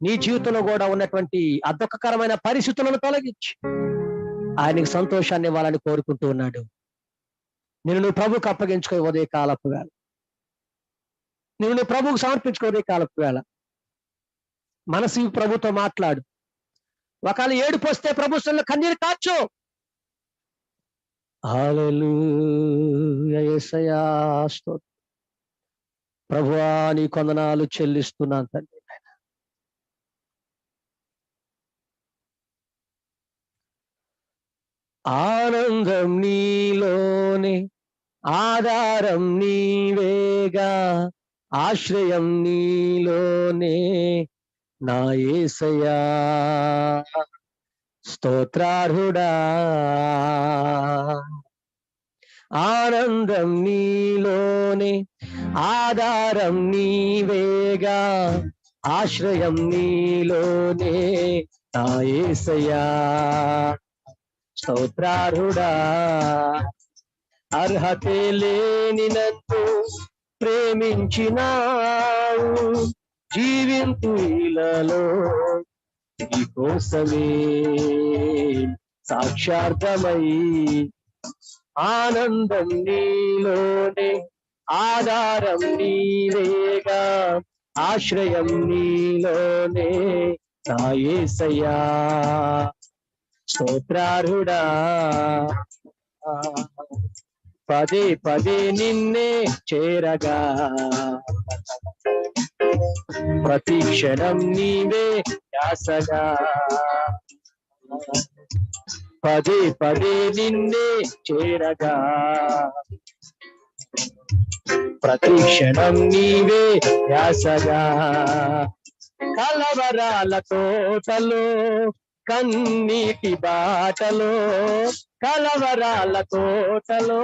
నీ జీవితంలో కూడా ఉన్నటువంటి ఆ దుఃఖకరమైన పరిస్థితులను తొలగించి ఆయనకి సంతోషాన్ని ఇవ్వాలని కోరుకుంటూ ఉన్నాడు. నువ్వు ప్రభుకు అప్పగించుకో ఉదయ కాలపు వేళ. నువ్వు ప్రభుకు సమర్పించుకో ఉదయ కాలపు వేళ. మనసు ప్రభుతో మాట్లాడు. ఒకవేళ ఏడుపు వస్తే ప్రభుత్వంలో కన్నీరు కాచు. హల్లెలూయా యేసయ్యా స్తోత్రం. ప్రభువా నీ వందనాలు చెల్లిస్తున్నాను తండ్రి. ఆనందం నీలోనే, ఆధారం నీవేగా, ఆశ్రయం నీలోనే నా యేసయ్యా స్తోత్రార్హుడా. ఆనందం నీలోనే, ఆధారం నీవేగా, ఆశ్రయం నీలోనే నా యేసయ్యా స్తోత్రార్హుడా. అర్హతే లేని నన్ను ప్రేమించినావు, జీవింతు ఇలలో నీ కోసమే సాక్షార్థమై. ఆనందం నీలోనే, ఆధారం నీవేగా, ఆశ్రయం నీలోనే నా యేసయ్యా స్తోత్రార్హుడా. పదే పదే నిన్నే చేరగా, ప్రతి క్షణం నీవే ధ్యాసగా. పదే పదే నిన్నే చేరగా, ప్రతి క్షణం నీవే ధ్యాసగా. కలవరాల తోటలో, కన్నీటి బాటలో, కలవరాల తోటలో,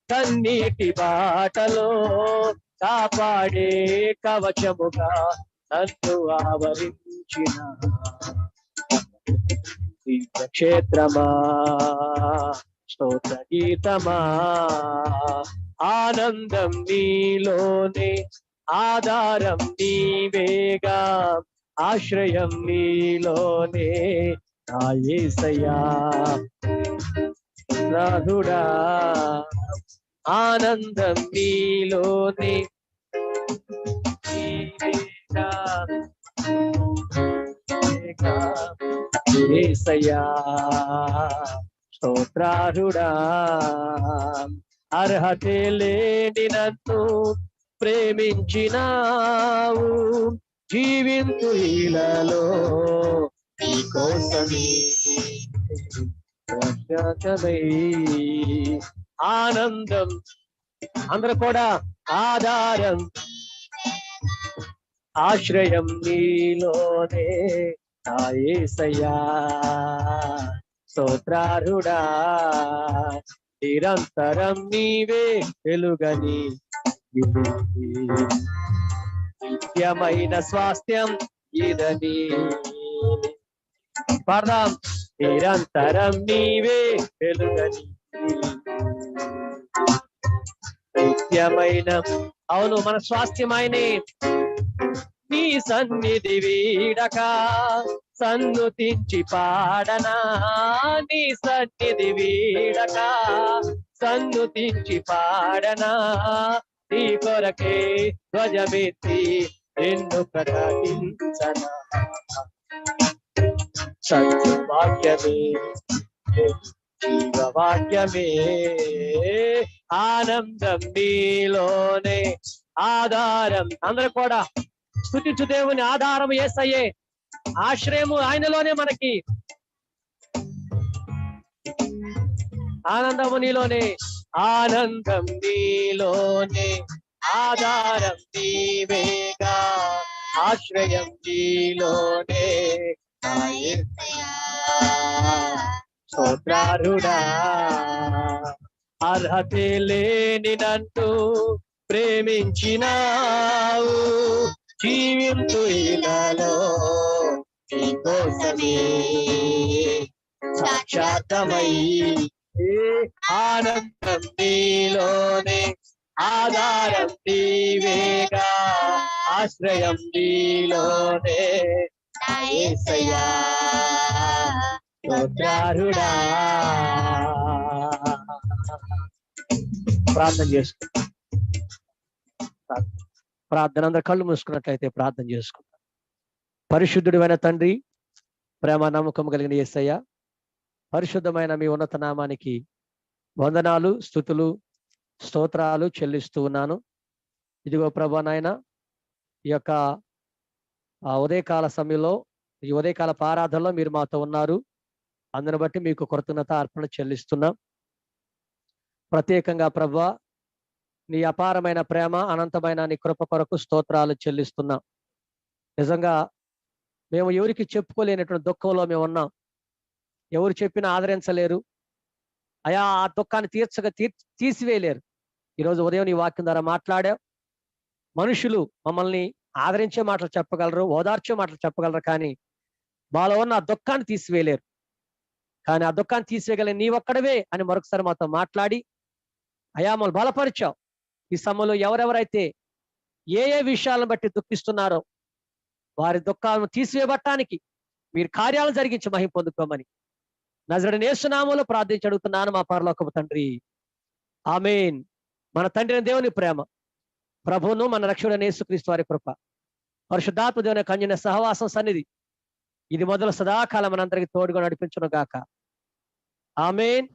కన్నీటి బాటలో కాపాడే కవచముగా నన్ను ఆవరించిన క్షేత్రమా స్తోత్ర గీతమా. ఆనందం నీలోనే, ఆధారం నీవేగా, ఆశ్రయం నీలోనే నా యేసయ్యా నాథుడా. ఆనందం నీలోనే, యేసయ్యా స్తోత్రార్హుడా. అర్హతే లేని నన్ను ప్రేమించినావు, జీవింతు ఇలలో నీ కోసమే ప్రత్యేకమై. ఆనందం అందరూ కూడా, ఆధారం ఆశ్రయం నీలోనే నా యేసయ్యా స్తోత్రార్హుడా. నిరంతరం నీవే వెలుగని, నిత్యమైన స్వాస్థ్యం ఇదని పదం. నిరంతరం నీవే వెలుగని, నిత్యమైన, అవును మన స్వాస్థ్యమైనే. నీ సన్నిధి వీడక సన్నుతించి పాడనా, నీ సన్నిధి వీడక సన్నుతించి పాడనా. నీ కొరకే ధ్వజమెత్తి నిన్ను ప్రకటించనా. సత్యవాక్యమే జీవవాక్యమే, ఆనందం నీలోనే, ఆధారం. అందరూ కూడా స్తుతించు దేవుని. ఆధారం యేసయ్యే, ఆశ్రయము ఆయనలోనే మనకి, ఆనందము నీలోనే, ఆనందం నీలోనే, ఆధారం నీవేగా, ఆశ్రయం నీలోనే, నా యేసయ్యా. స్తోత్రారుడా, అర్హతే లేని నన్ను ప్రేమించినావు, జీవించు ఇలాలో నీకోసమే సాక్షాత్తమై, ఆనందం నీలోనే, ఆధారం నీవేగా, ఆశ్రయం నీలోనే, నా యేసయ్యా. స్తోత్రారుడా. ప్రార్థన చేసుకుంటాం. ప్రార్థన అందరూ కళ్ళు మూసుకున్నట్లయితే ప్రార్థన చేసుకుంటాం. పరిశుద్ధుడైన తండ్రి, ప్రేమ నమ్మకం కలిగిన యేసయ్య, పరిశుద్ధమైన మీ ఉన్నత నామానికి వందనాలు, స్తుతులు, స్తోత్రాలు చెల్లిస్తూ ఉన్నాను. ఇదిగో ప్రభా నాయన, ఈ యొక్క ఉదయకాల సమయంలో, ఈ ఉదయకాల ఆరాధనలో మీరు మాతో ఉన్నారు. అందుని బట్టి మీకు కృతజ్ఞత అర్పణ చెల్లిస్తున్నాం. ప్రత్యేకంగా ప్రభా నీ అపారమైన ప్రేమ, అనంతమైన నీ కృప కొరకు స్తోత్రాలు చెల్లిస్తున్నాం. నిజంగా మేము ఎవరికి చెప్పుకోలేనటువంటి దుఃఖంలో మేము ఉన్నాం. ఎవరు చెప్పినా ఆదరించలేరు అయా, ఆ దుఃఖాన్ని తీసివేయలేరు. ఈరోజు ఉదయం నీ వాక్యం ద్వారా మాట్లాడావు. మనుషులు మమ్మల్ని ఆదరించే మాటలు చెప్పగలరు, ఓదార్చే మాటలు చెప్పగలరు, కానీ మాలో ఉన్న ఆ దుఃఖాన్ని తీసివేయలేరు. కానీ ఆ దుఃఖాన్ని తీసివేయగల నీ ఒక్కడవే అని మరొకసారి మాతో మాట్లాడి అయా మమ్మల్ని బలపరిచావు. ఈ సమయంలో ఎవరెవరైతే ఏ ఏ విషయాలను బట్టి దుఃఖిస్తున్నారో వారి దుఃఖాలను తీసివేయబట్టానికి మీరు కార్యాలను జరిగించి మహిమ పొందుకోమని నజరేయుడైన యేసు నామములో ప్రార్థించి అడుగుతున్నాను మా పరలోకపు తండ్రి, ఆమేన్. మన తండ్రి దేవుని ప్రేమ, ప్రభువును మన రక్షకుడైన యేసుక్రీస్తు వారి కృప, పరిశుద్ధాత్మ దేవుని కన్యన సహవాసం సన్నిధి ఇది మొదలు సదాకాలం మనందరికీ తోడుగా నడిపించును గాక. ఆమేన్.